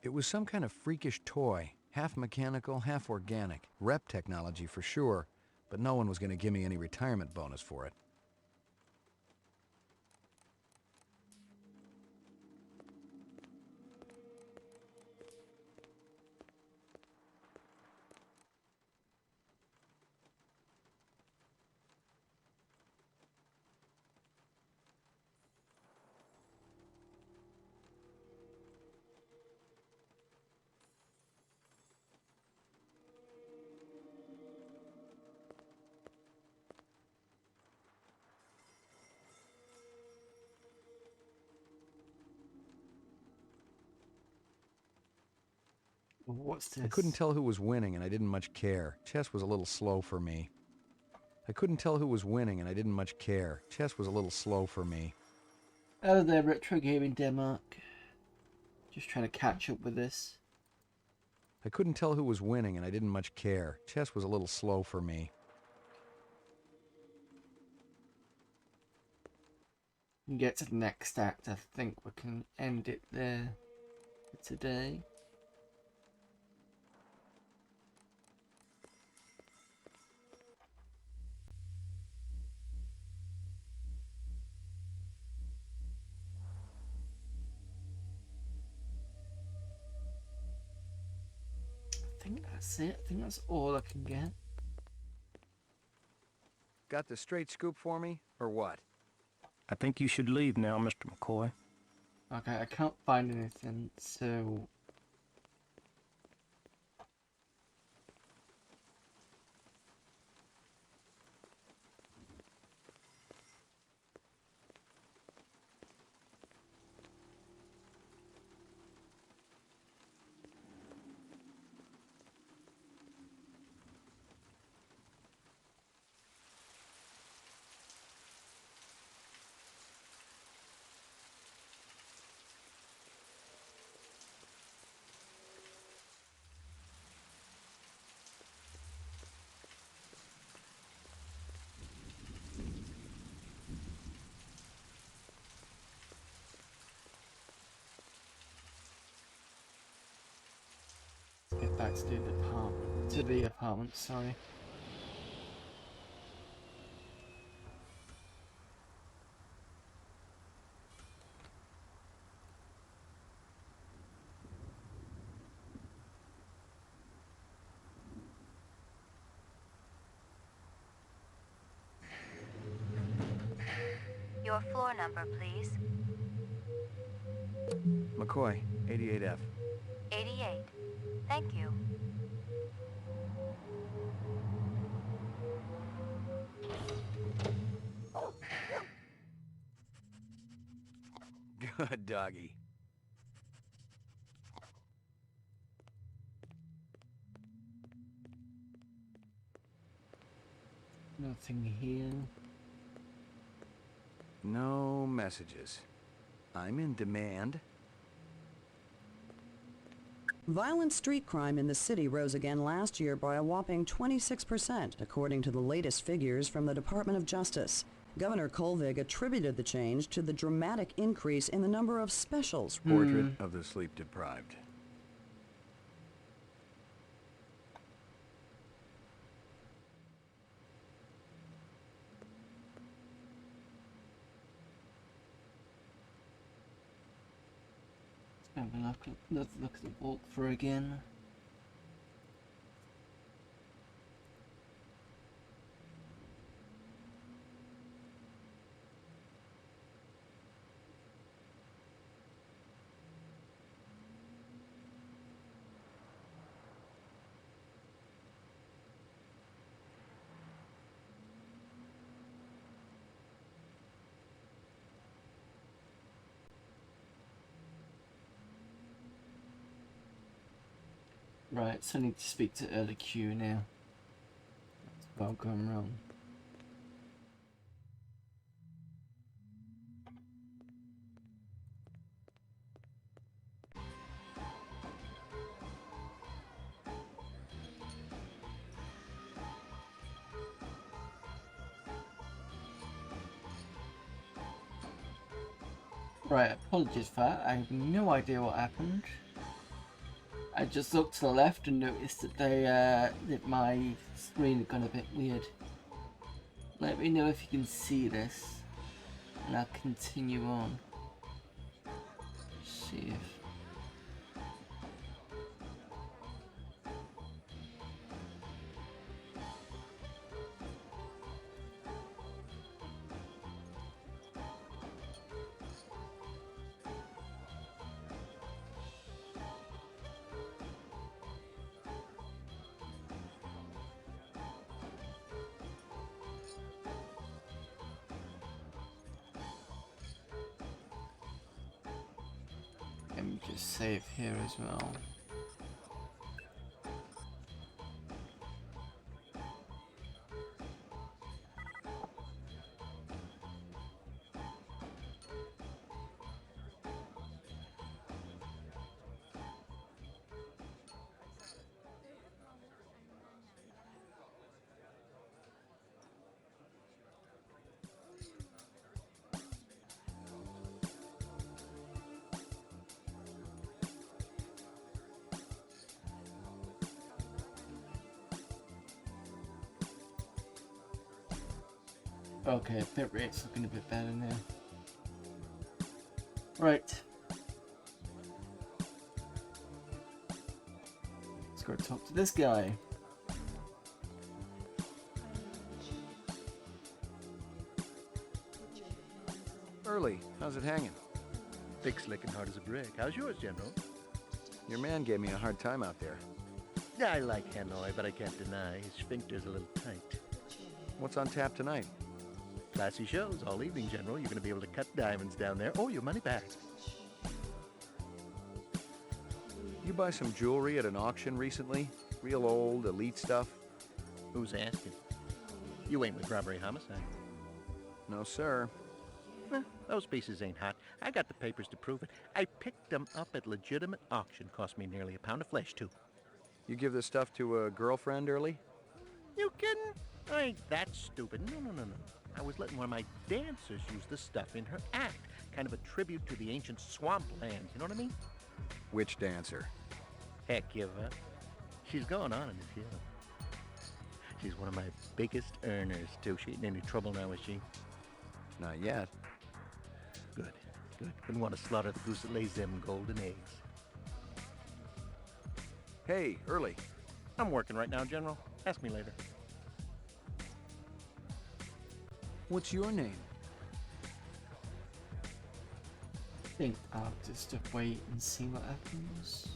It was some kind of freakish toy, half mechanical, half organic. Rep technology for sure, but no one was going to give me any retirement bonus for it. What's this? I couldn't tell who was winning and I didn't much care. Chess was a little slow for me. I couldn't tell who was winning and I didn't much care. Chess was a little slow for me. Hello there, Retro Gaming Denmark. Just trying to catch up with this. I couldn't tell who was winning and I didn't much care. Chess was a little slow for me. And get to the next act. I think we can end it there for today. I think that's it. I think that's all I can get. Got the straight scoop for me, or what? I think you should leave now, Mr. McCoy. Okay, I can't find anything, so... Let's get back to the apartment, sorry. Your floor number, please. McCoy, 88F. 88. Thank you. Good doggy. Nothing here. No messages. I'm in demand. Violent street crime in the city rose again last year by a whopping 26%, according to the latest figures from the Department of Justice. Governor Kolvig attributed the change to the dramatic increase in the number of specials. Portrait of the sleep-deprived. Let's look at the walkthrough again. Right, so I need to speak to early Q now. That's about going wrong. Right, apologies for that. I have no idea what happened. I just looked to the left and noticed that that my screen had gone a bit weird. Let me know if you can see this, and I'll continue on. See if... Let me just save here as well. Okay, bit rate's looking a bit better now. Right. Let's go talk to this guy. Early, how's it hanging? Thick, slick, and hard as a brick. How's yours, General? Your man gave me a hard time out there. I like Hanoi, but I can't deny his sphincter's a little tight. What's on tap tonight? Classy shows all evening, General. You're going to be able to cut diamonds down there or your money back. You buy some jewelry at an auction recently? Real old, elite stuff? Who's asking? You ain't with robbery homicide. No, sir. Those pieces ain't hot. I got the papers to prove it. I picked them up at legitimate auction. Cost me nearly a pound of flesh, too. You give this stuff to a girlfriend early? You kidding? I ain't that stupid. No. I was letting one of my dancers use the stuff in her act. Kind of a tribute to the ancient swamplands, you know what I mean? Which dancer? Heck, give up. She's going on in the field. She's one of my biggest earners, too. She ain't in any trouble now, is she? Not yet. Good. Wouldn't want to slaughter the goose that lays them golden eggs. Hey, Early. I'm working right now, General. Ask me later. What's your name? I think I'll just wait and see what happens.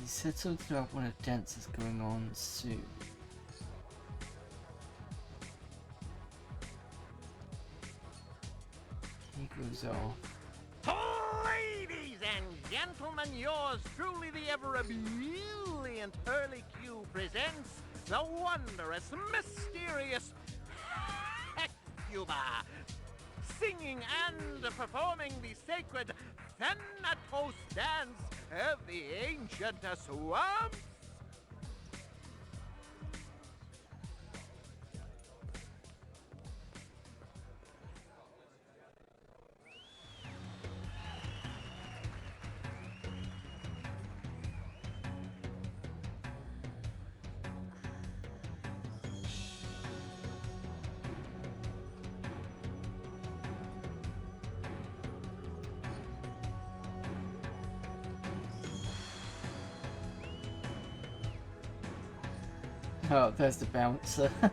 He said something about one of the dances going on soon. He goes off. Ladies and gentlemen, yours truly, the ever brilliant Hurley Q presents the wondrous, mysterious Hecuba, singing and performing the sacred Thanatos dance of the ancient swamps. Oh, there's the bouncer. I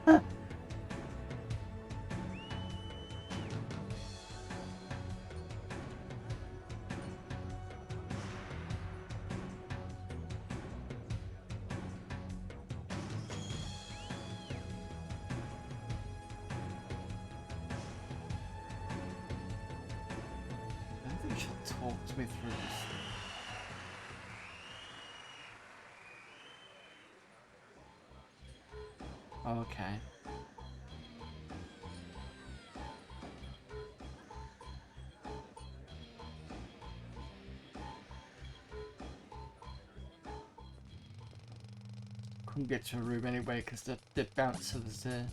think she'll talk me through this. Okay. Couldn't get to a room anyway because the bouncer was there.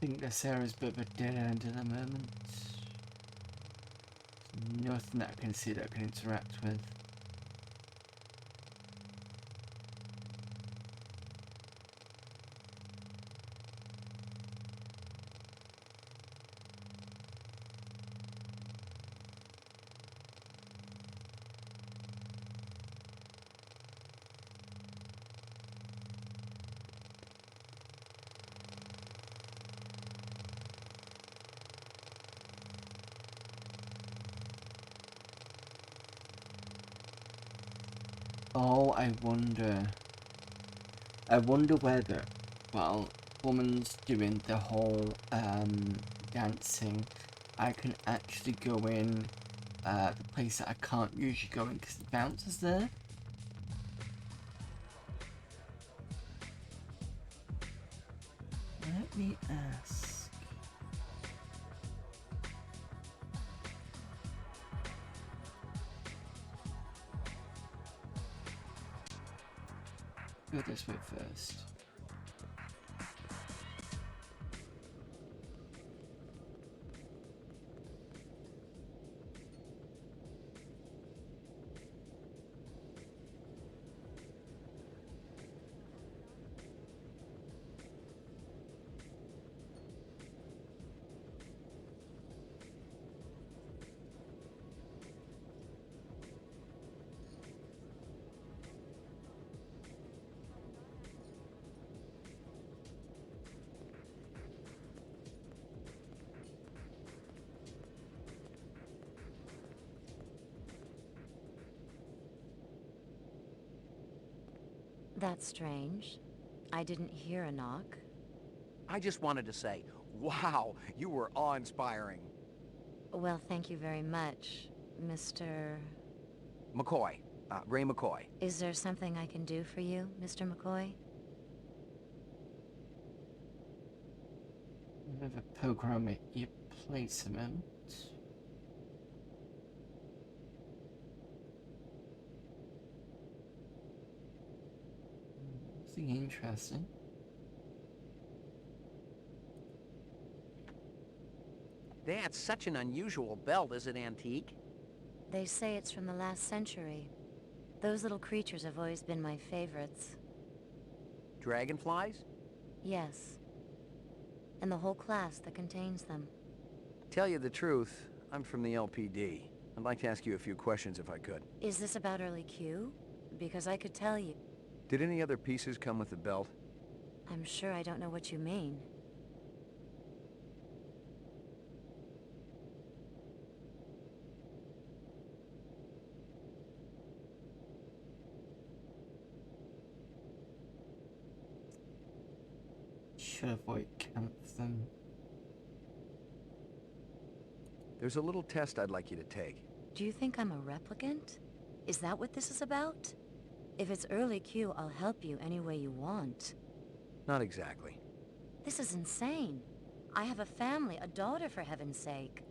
think this area's a bit of a dead end at the moment. Nothing that I can see that I can interact with. Oh, I wonder whether, while woman's doing the whole dancing, I can actually go in the place that I can't usually go in because the bouncer's there. Let me ask. Go this way first. That's strange. I didn't hear a knock. I just wanted to say, wow, you were awe-inspiring. Well, thank you very much, Mr. McCoy. Ray McCoy. Is there something I can do for you, Mr. McCoy? We have a program at your placement. Nothing interesting. That's such an unusual belt. Is it antique? They say it's from the last century. Those little creatures have always been my favorites. Dragonflies? Yes. And the whole class that contains them. Tell you the truth, I'm from the LPD. I'd like to ask you a few questions if I could. Is this about early Q? Because I could tell you. Did any other pieces come with the belt? I'm sure I don't know what you mean. Should avoid them. There's a little test I'd like you to take. Do you think I'm a replicant? Is that what this is about? If it's early Q, I'll help you any way you want. Not exactly. This is insane. I have a family, a daughter, for heaven's sake.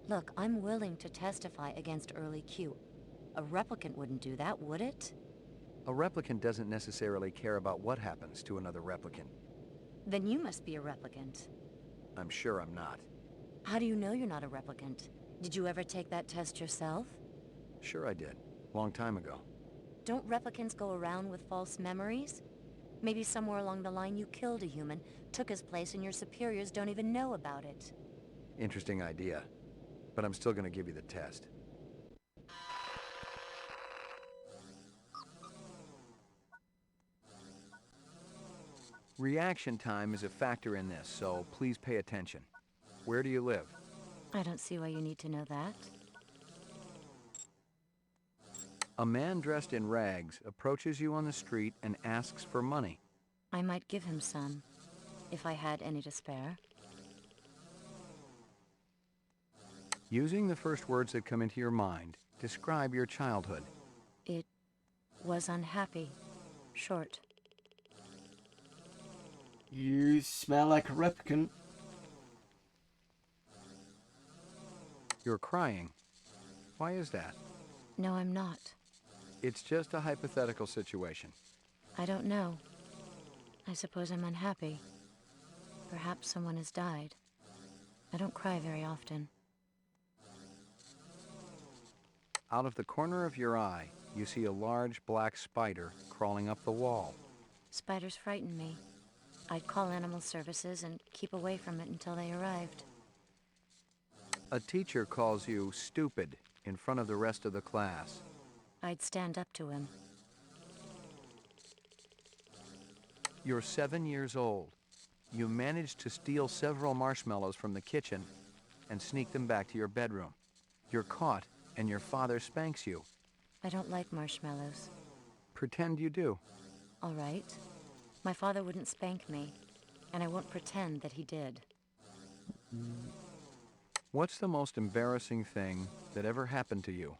Look, I'm willing to testify against early Q. A replicant wouldn't do that, would it? A replicant doesn't necessarily care about what happens to another replicant. Then you must be a replicant. I'm sure I'm not. How do you know you're not a replicant? Did you ever take that test yourself? Sure I did. Long time ago. Don't replicants go around with false memories? Maybe somewhere along the line you killed a human, took his place, and your superiors don't even know about it. Interesting idea. But I'm still gonna give you the test. Reaction time is a factor in this, so please pay attention. Where do you live? I don't see why you need to know that. A man dressed in rags approaches you on the street and asks for money. I might give him some, if I had any to spare. Using the first words that come into your mind, describe your childhood. It was unhappy. Short. You smell like a replicant. You're crying. Why is that? No, I'm not. It's just a hypothetical situation. I don't know. I suppose I'm unhappy. Perhaps someone has died. I don't cry very often. Out of the corner of your eye, you see a large black spider crawling up the wall. Spiders frighten me. I'd call animal services and keep away from it until they arrived. A teacher calls you stupid in front of the rest of the class. I'd stand up to him. You're 7 years old. You managed to steal several marshmallows from the kitchen and sneak them back to your bedroom. You're caught, and your father spanks you. I don't like marshmallows. Pretend you do. All right. My father wouldn't spank me, and I won't pretend that he did. What's the most embarrassing thing that ever happened to you?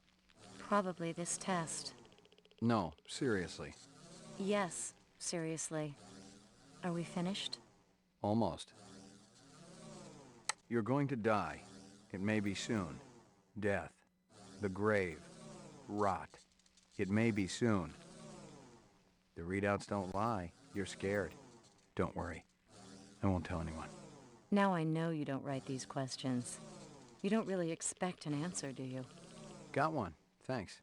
Probably this test. No, seriously. Yes, seriously. Are we finished? Almost. You're going to die. It may be soon. Death. The grave. Rot. It may be soon. The readouts don't lie. You're scared. Don't worry. I won't tell anyone. Now I know you don't write these questions. You don't really expect an answer, do you? Got one. Thanks.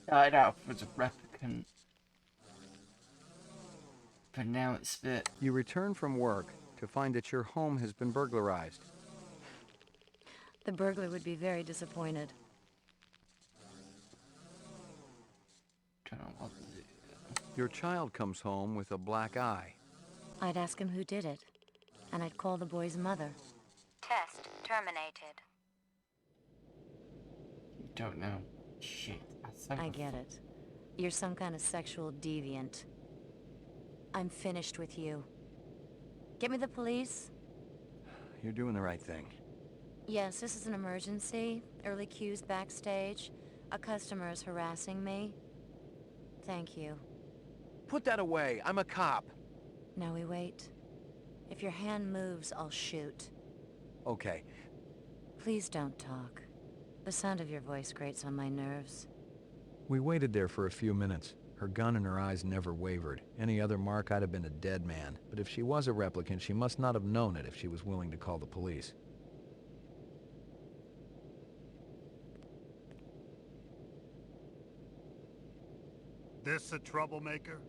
Started out as a replicant. But now it's that... You return from work to find that your home has been burglarized. The burglar would be very disappointed. Don't know what to do. Your child comes home with a black eye. I'd ask him who did it, and I'd call the boy's mother. Test terminated. You don't know. Shit. I get it. You're some kind of sexual deviant. I'm finished with you. Get me the police? You're doing the right thing. Yes, this is an emergency. Early cues backstage. A customer is harassing me. Thank you. Put that away. I'm a cop. Now we wait. If your hand moves, I'll shoot. Okay. Please don't talk. The sound of your voice grates on my nerves. We waited there for a few minutes. Her gun in her eyes never wavered. Any other mark, I'd have been a dead man. But if she was a replicant, she must not have known it if she was willing to call the police. This a troublemaker?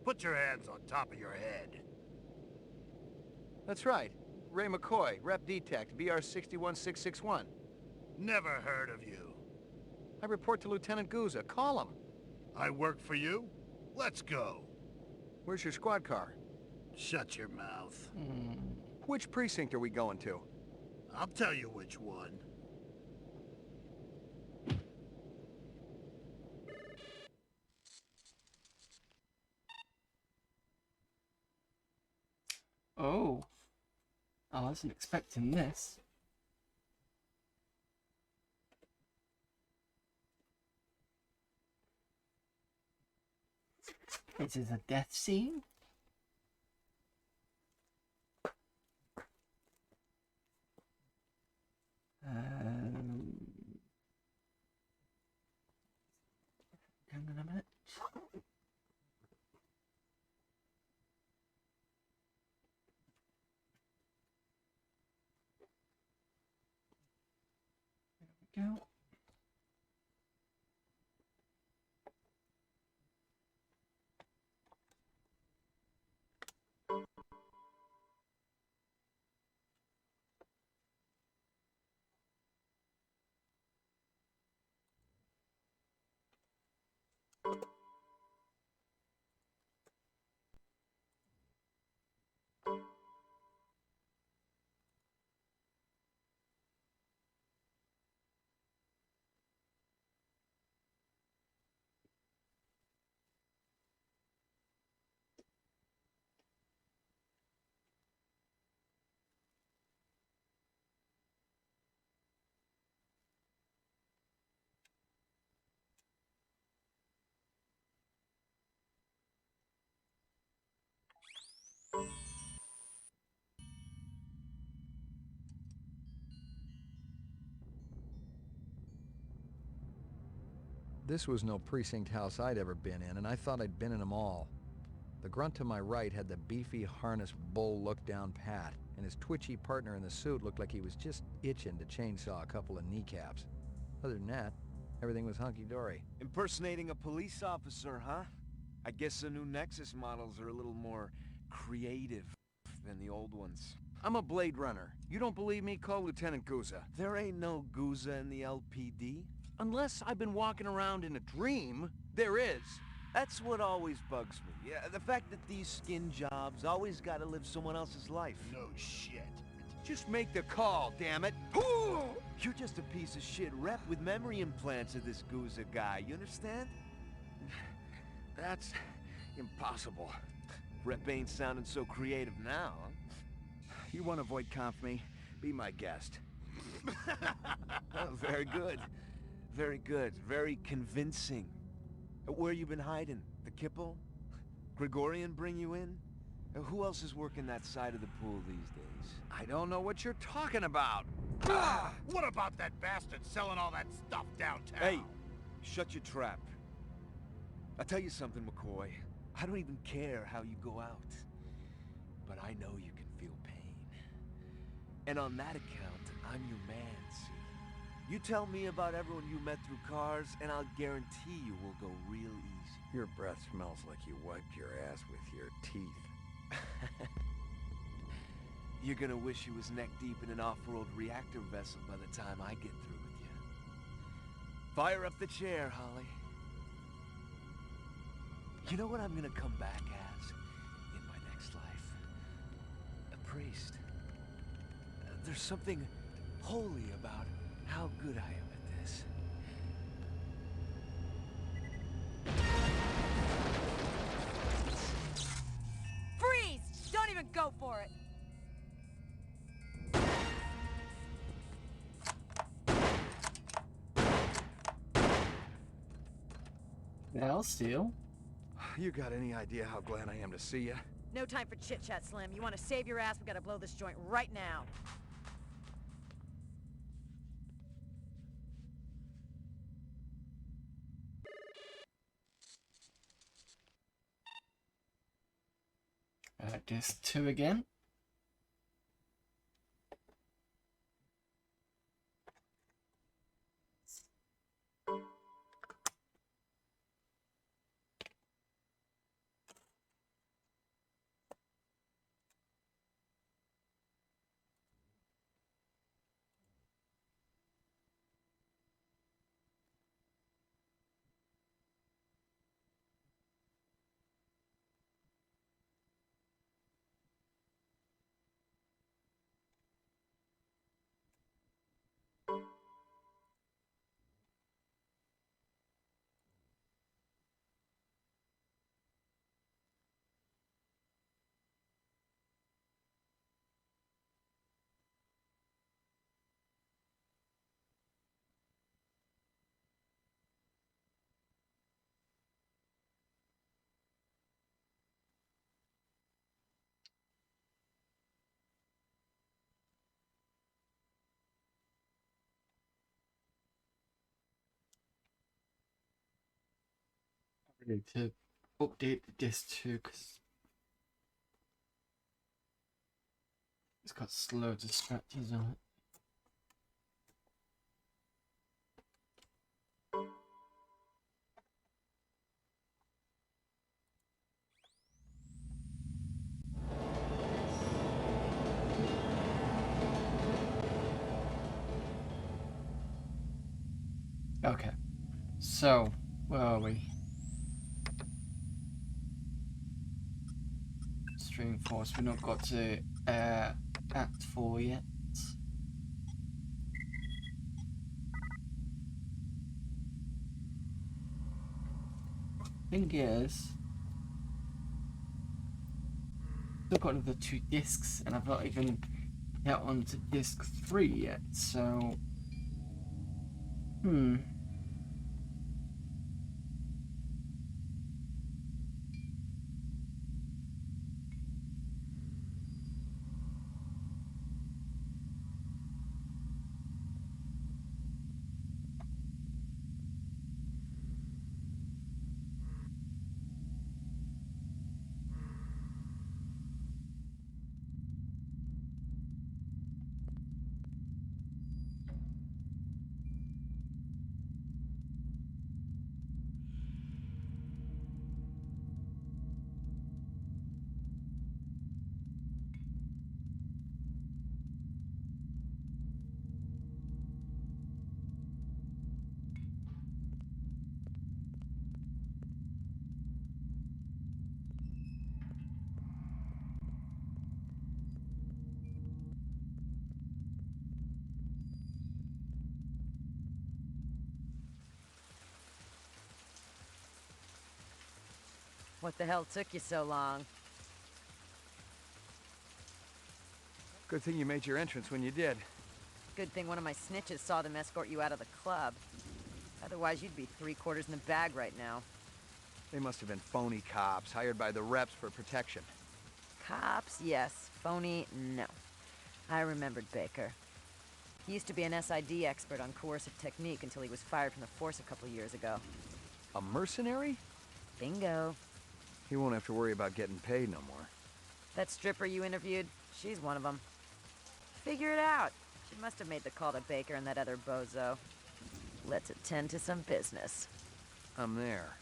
Put your hands on top of your head. That's right. Ray McCoy, Rep Detect, BR 61661. Never heard of you. I report to Lieutenant Gouza. Call him. I work for you? Let's go. Where's your squad car? Shut your mouth. Which precinct are we going to? I'll tell you which one. Oh. I wasn't expecting this. This is a death scene? Hang on a minute. There we go. This was no precinct house I'd ever been in, and I thought I'd been in them all. The grunt to my right had the beefy harness bull look down pat, and his twitchy partner in the suit looked like he was just itching to chainsaw a couple of kneecaps. Other than that, everything was hunky-dory. Impersonating a police officer, huh? I guess the new Nexus models are a little more creative than the old ones. I'm a Blade Runner. You don't believe me? Call Lieutenant Guza. There ain't no Guza in the LPD. Unless I've been walking around in a dream, there is. That's what always bugs me. Yeah, the fact that these skin jobs always gotta live someone else's life. No shit. Just make the call, damn it. You're just a piece of shit rep with memory implants of this Guza guy, you understand? That's impossible. Rep ain't sounding so creative now, huh? You want to avoid conf me? Be my guest. Oh, very good. Very good. Very convincing. Where you been hiding? The Kipple? Gregorian bring you in? Who else is working that side of the pool these days? I don't know what you're talking about. What about that bastard selling all that stuff downtown? Hey, shut your trap. I'll tell you something, McCoy. I don't even care how you go out. But I know you can feel pain. And on that account, I'm your man, see? You tell me about everyone you met through cars, and I'll guarantee you will go real easy. Your breath smells like you wiped your ass with your teeth. You're gonna wish you was neck-deep in an off-road reactor vessel by the time I get through with you. Fire up the chair, Holly. You know what I'm gonna come back as in my next life? A priest. There's something holy about how good I am at this. Freeze! Don't even go for it! Now, Steel. You got any idea how glad I am to see you? No time for chit-chat, Slim. You want to save your ass, we gotta blow this joint right now. Disc 2 again. I need to update the disc 2 because it's got loads of scratches on it. Okay, so where are we? String Force, we've not got to Act 4 yet. Thing is, still got another 2 discs, and I've not even got onto disc 3 yet, so What the hell took you so long? Good thing you made your entrance when you did. Good thing one of my snitches saw them escort you out of the club. Otherwise, you'd be 3/4 in the bag right now. They must have been phony cops hired by the reps for protection. Cops, yes. Phony, no. I remembered Baker. He used to be an SID expert on coercive technique until he was fired from the force a couple years ago. A mercenary? Bingo. He won't have to worry about getting paid no more. That stripper you interviewed, she's one of them. Figure it out. She must have made the call to Baker and that other bozo. Let's attend to some business. I'm there.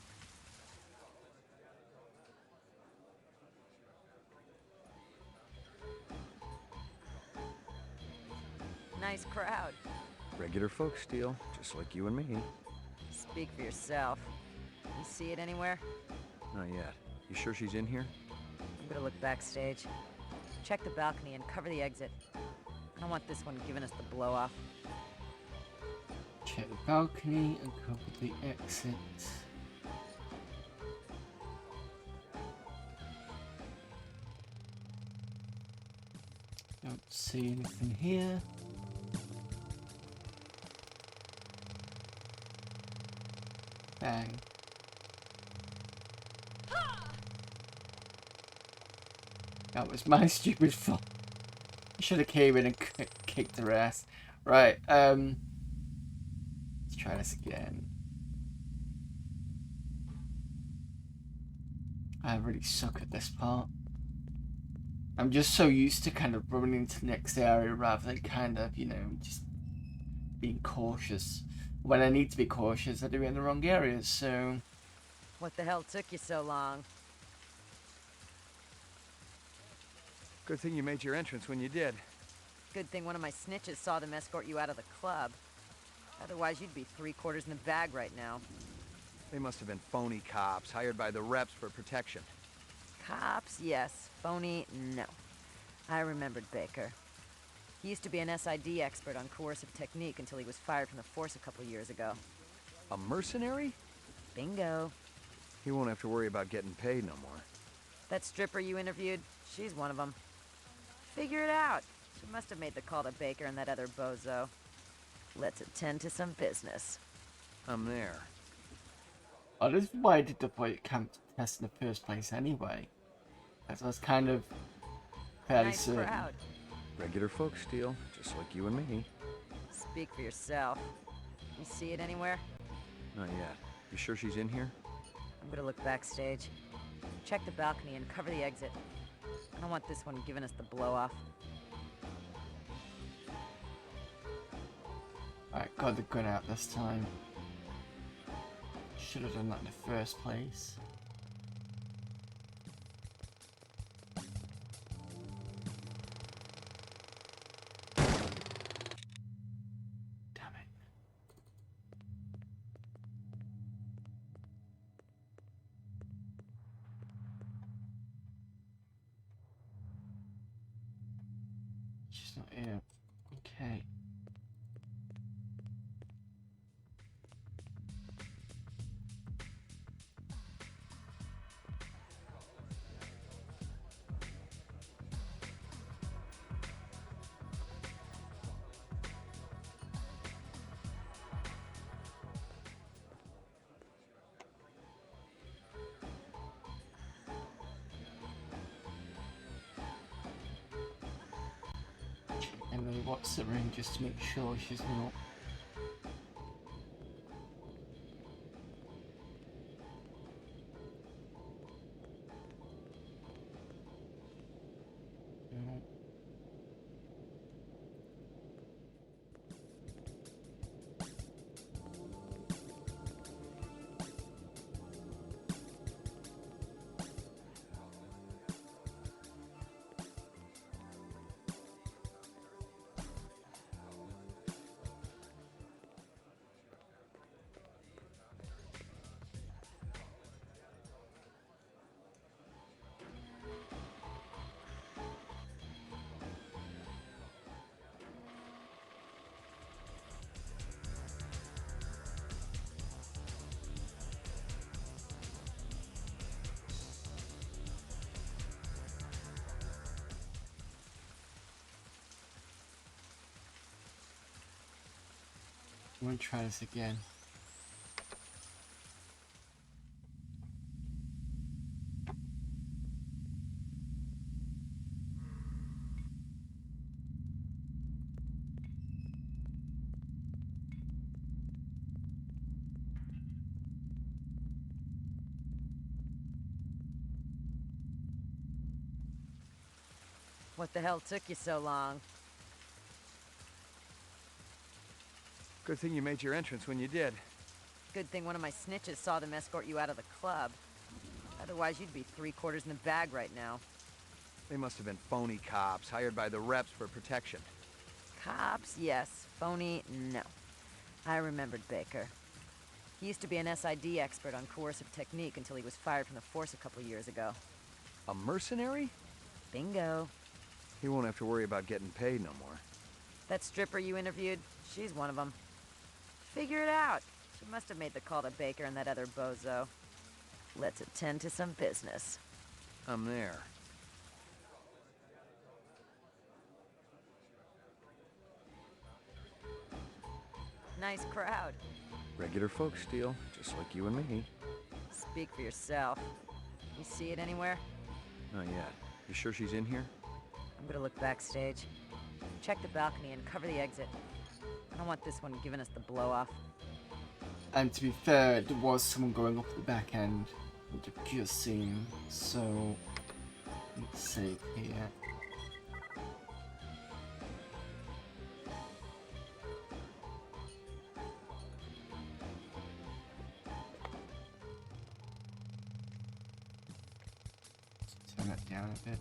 Nice crowd. Regular folks steal, just like you and me. Speak for yourself. You see it anywhere? Not yet. You sure she's in here? I'm gonna look backstage. Check the balcony and cover the exit. I don't want this one giving us the blow-off. Check the balcony and cover the exit. Don't see anything here. Bang. That was my stupid fault. I should have came in and kicked their ass. Right, let's try this again. I really suck at this part. I'm just so used to kind of running into the next area rather than kind of, you know, just being cautious. When I need to be cautious, I do it in the wrong areas, so... What the hell took you so long? Good thing you made your entrance when you did. Good thing one of my snitches saw them escort you out of the club. Otherwise, you'd be 3/4 in the bag right now. They must have been phony cops hired by the reps for protection. Cops, yes. Phony, no. I remembered Baker. He used to be an SID expert on coercive technique until he was fired from the force a couple years ago. A mercenary? Bingo. He won't have to worry about getting paid no more. That stripper you interviewed, she's one of them. Figure it out. She must have made the call to Baker and that other bozo. Let's attend to some business. I'm there. Oh, this is why I did the boy camp test in the first place anyway. Because I was kind of fairly Nice certain. crowd. Regular folks steal, just like you and me. Speak for yourself. You see it anywhere? Not yet. You sure she's in here? I'm gonna look backstage. Check the balcony and cover the exit. I don't want this one giving us the blow-off. Alright, got the gun out this time. Should have done that in the first place. Damn it. She's not here. Okay. And then what's the ring just to make sure she's not. No. I'm gonna try this again. What the hell took you so long? Good thing you made your entrance when you did. Good thing one of my snitches saw them escort you out of the club. Otherwise, you'd be 3/4 in the bag right now. They must have been phony cops, hired by the reps for protection. Cops, yes. Phony, no. I remembered Baker. He used to be an SID expert on coercive technique until he was fired from the force a couple years ago. A mercenary? Bingo. He won't have to worry about getting paid no more. That stripper you interviewed, she's one of them. Figure it out. She must have made the call to Baker and that other bozo. Let's attend to some business. I'm there. Nice crowd. Regular folks, Steele, just like you and me. Speak for yourself. You see it anywhere? Not yet. You sure she's in here? I'm gonna look backstage. Check the balcony and cover the exit. I don't want this one giving us the blow-off. And to be fair, there was someone going off the back end, which I've just seen, so let's see here. Turn that down a bit.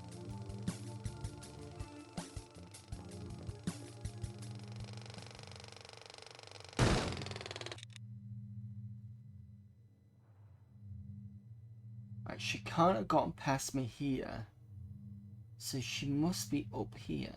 Right, she can't have gotten past me here, so she must be up here.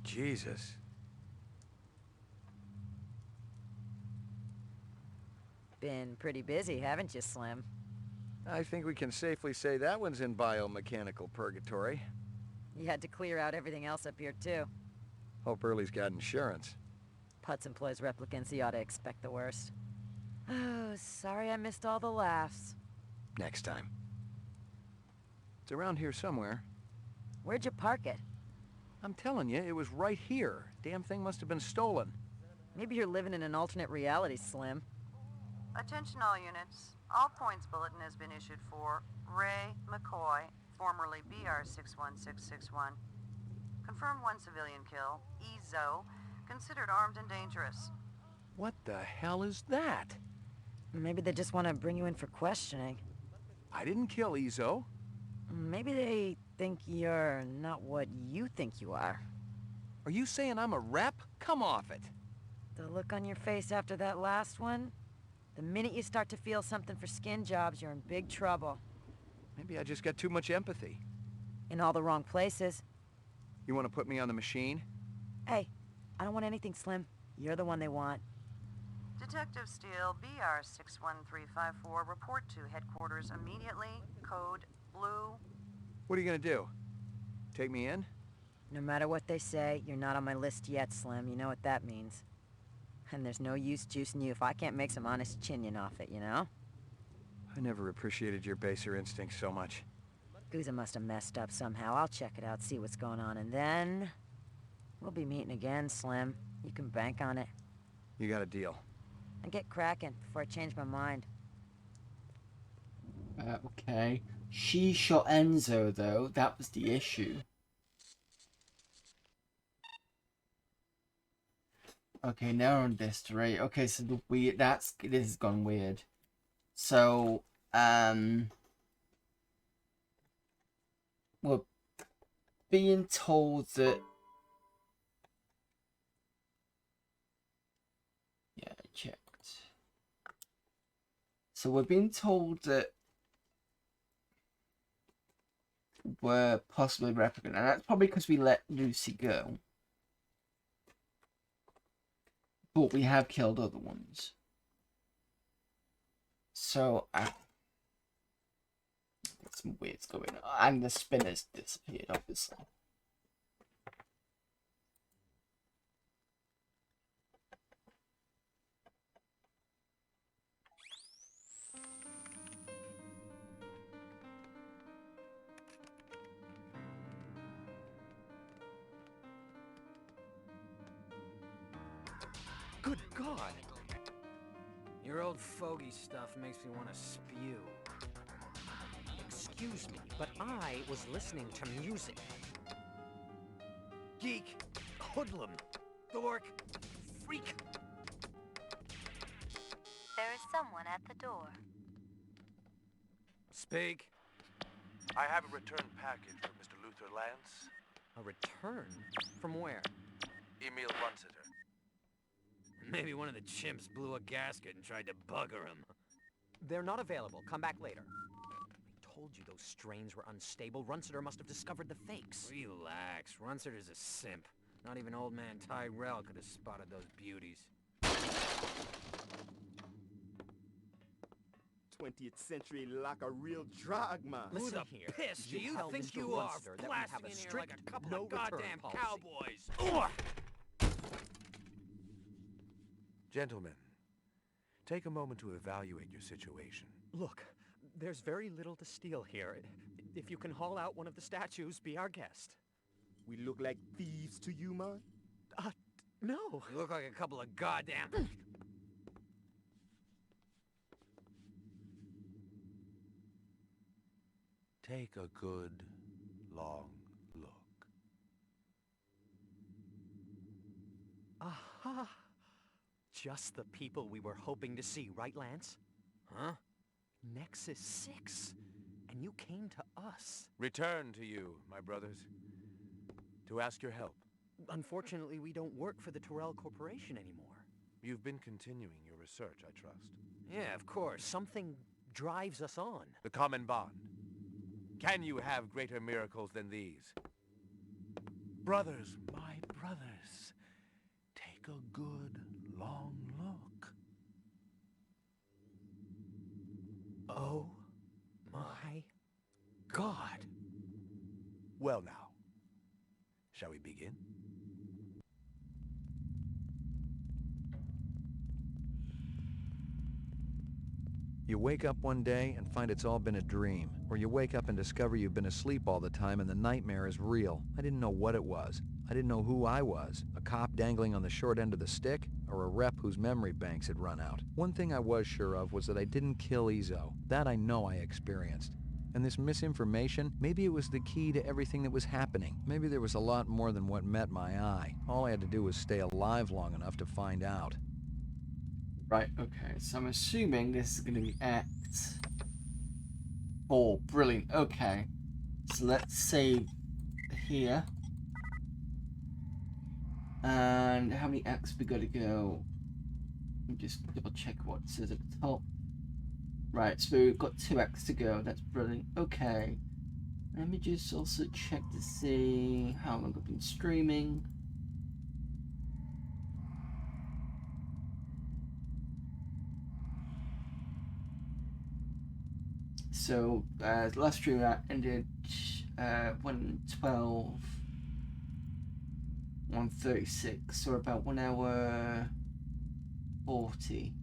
Jesus. Been pretty busy, haven't you, Slim? I think we can safely say that one's in biomechanical purgatory. You had to clear out everything else up here, too. Hope Early's got insurance. Putz employs replicants, he ought to expect the worst. Oh, sorry I missed all the laughs. Next time. It's around here somewhere. Where'd you park it? I'm telling you, it was right here. Damn thing must have been stolen. Maybe you're living in an alternate reality, Slim. Attention all units. All points bulletin has been issued for Ray McCoy, formerly BR61661. Confirmed 1 civilian kill. Ezo, considered armed and dangerous. What the hell is that? Maybe they just want to bring you in for questioning. I didn't kill Ezo. Maybe they think you're not what you think you are. Are you saying I'm a rep? Come off it. The look on your face after that last one? The minute you start to feel something for skin jobs, you're in big trouble. Maybe I just got too much empathy. In all the wrong places. You want to put me on the machine? Hey, I don't want anything, Slim. You're the one they want. Detective Steele, BR61354, report to headquarters immediately. Code Blue. What are you gonna do? Take me in? No matter what they say, you're not on my list yet, Slim. You know what that means. And there's no use juicing you if I can't make some honest chinion off it, you know? I never appreciated your baser instincts so much. Gouza must have messed up somehow. I'll check it out, see what's going on, and then... we'll be meeting again, Slim. You can bank on it. You got a deal. And get cracking before I change my mind. Okay. She shot Enzo, though. That was the issue. Okay, now we're on this, right? Okay, so the weird... this has gone weird. So, we're being told that... Yeah, I checked. So we're being told that were possibly replicant, and that's probably because we let Lucy go. But we have killed other ones. So, some weird's going on. And the spinner's disappeared, obviously. Good God! Your old fogey stuff makes me want to spew. Excuse me, but I was listening to music. Geek, hoodlum, dork, freak. There is someone at the door. Speak. I have a return package for Mr. Luther Lance. A return? From where? Emil Runsiter. Maybe one of the chimps blew a gasket and tried to bugger him. They're not available. Come back later. I told you those strains were unstable. Runsiter must have discovered the fakes. Relax. Runsiter's a simp. Not even old man Tyrell could have spotted those beauties. 20th century like a real drug man. Who the piss do you think you are, blasting in here like a couple of goddamn cowboys? Gentlemen, take a moment to evaluate your situation. Look, there's very little to steal here. If you can haul out one of the statues, be our guest. We look like thieves to you, man? No. You look like a couple of goddamn... Take a good, long look. Aha! Just the people we were hoping to see, right, Lance? Huh? Nexus 6. And you came to us. Return to you, my brothers, to ask your help. Unfortunately, we don't work for the Tyrell Corporation anymore. You've been continuing your research, I trust. Yeah, of course. Something drives us on. The common bond. Can you have greater miracles than these? Brothers, my brothers, take a good, long look. Oh my God. Well now, shall we begin? You wake up one day and find it's all been a dream, or you wake up and discover you've been asleep all the time and the nightmare is real. I didn't know what it was. I didn't know who I was, a cop dangling on the short end of the stick, or a rep whose memory banks had run out. One thing I was sure of was that I didn't kill Izzo. That I know I experienced. And this misinformation, maybe it was the key to everything that was happening. Maybe there was a lot more than what met my eye. All I had to do was stay alive long enough to find out. Right, okay, so I'm assuming this is going to be Act 4. Brilliant, okay. So let's save here. And how many acts we got to go? Let me just double check what it says at the top. Right, so we've got 2 acts to go, that's brilliant. Okay. Let me just also check to see how long I've been streaming. So, the last stream ended 1:12, 1:36, so about 1 hour 40.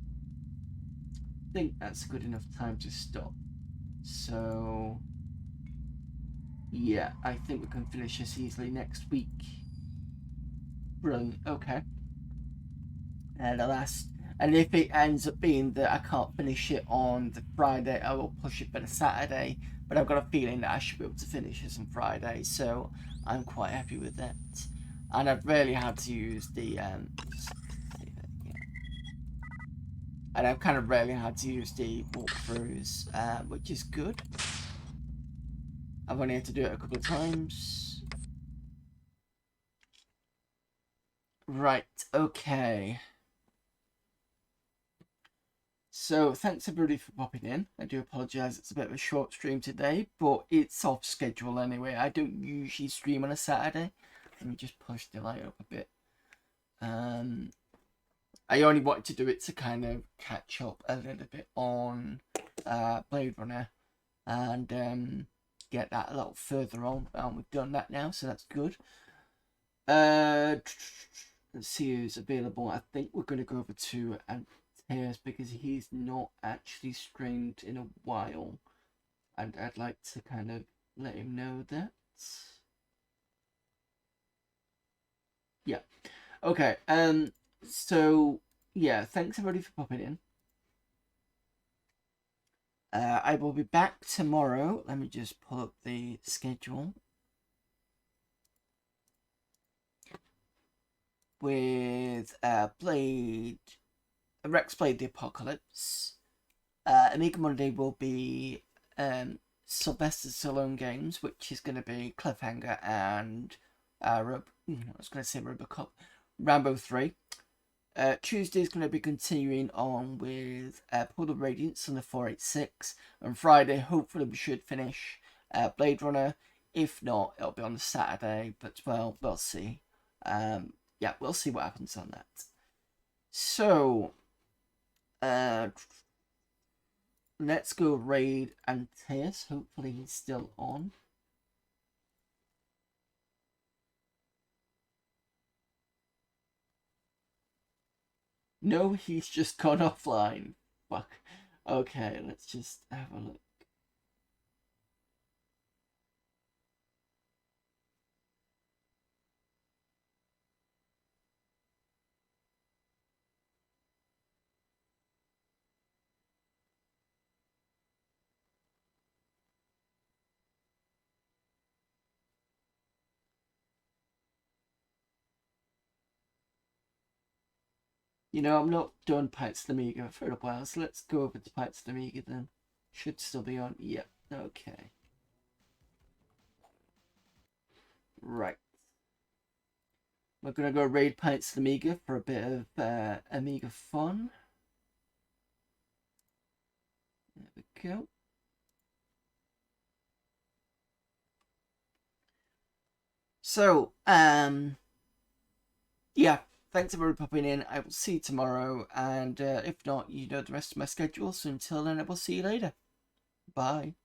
I think that's good enough time to stop. So, yeah, I think we can finish this easily next week. Brilliant, okay. And if it ends up being that I can't finish it on the Friday, I will push it for the Saturday. But I've got a feeling that I should be able to finish this on Friday, so I'm quite happy with that. And I've really had to use the and I've kind of rarely had to use the walkthroughs, which is good. I've only had to do it a couple of times. Right, okay. So thanks everybody for popping in. I do apologise, it's a bit of a short stream today, but it's off schedule anyway. I don't usually stream on a Saturday. Let me just push the light up a bit. I only wanted to do it to kind of catch up a little bit on Blade Runner and get that a little further on. And we've done that now, so that's good. Let's see who's available. I think we're going to go over to Antaeus because he's not actually streamed in a while. And I'd like to kind of let him know that. Yeah. Okay. So yeah, thanks everybody for popping in. I will be back tomorrow. Let me just pull up the schedule. With Rex Blade the Apocalypse. Amiga Monday will be Sylvester Stallone games, which is going to be Cliffhanger and I was going to say Robocop, Rambo 3. Tuesday is going to be continuing on with Portal Radiance on the 486, and Friday hopefully we should finish Blade Runner. If not, it'll be on the Saturday, but well, we'll see. Yeah, we'll see what happens on that. So, let's go raid Antaeus. Hopefully he's still on. No, he's just gone offline. Fuck. Okay, let's just have a look. You know, I'm not done Pints of the Amiga for a while, so let's go over to Pints of the Amiga then. Should still be on. Yep, okay. Right. We're going to go raid Pints of the Amiga for a bit of Amiga fun. There we go. So, yeah. Thanks everybody for popping in. I will see you tomorrow, and if not, you know the rest of my schedule. So until then, I will see you later. Bye.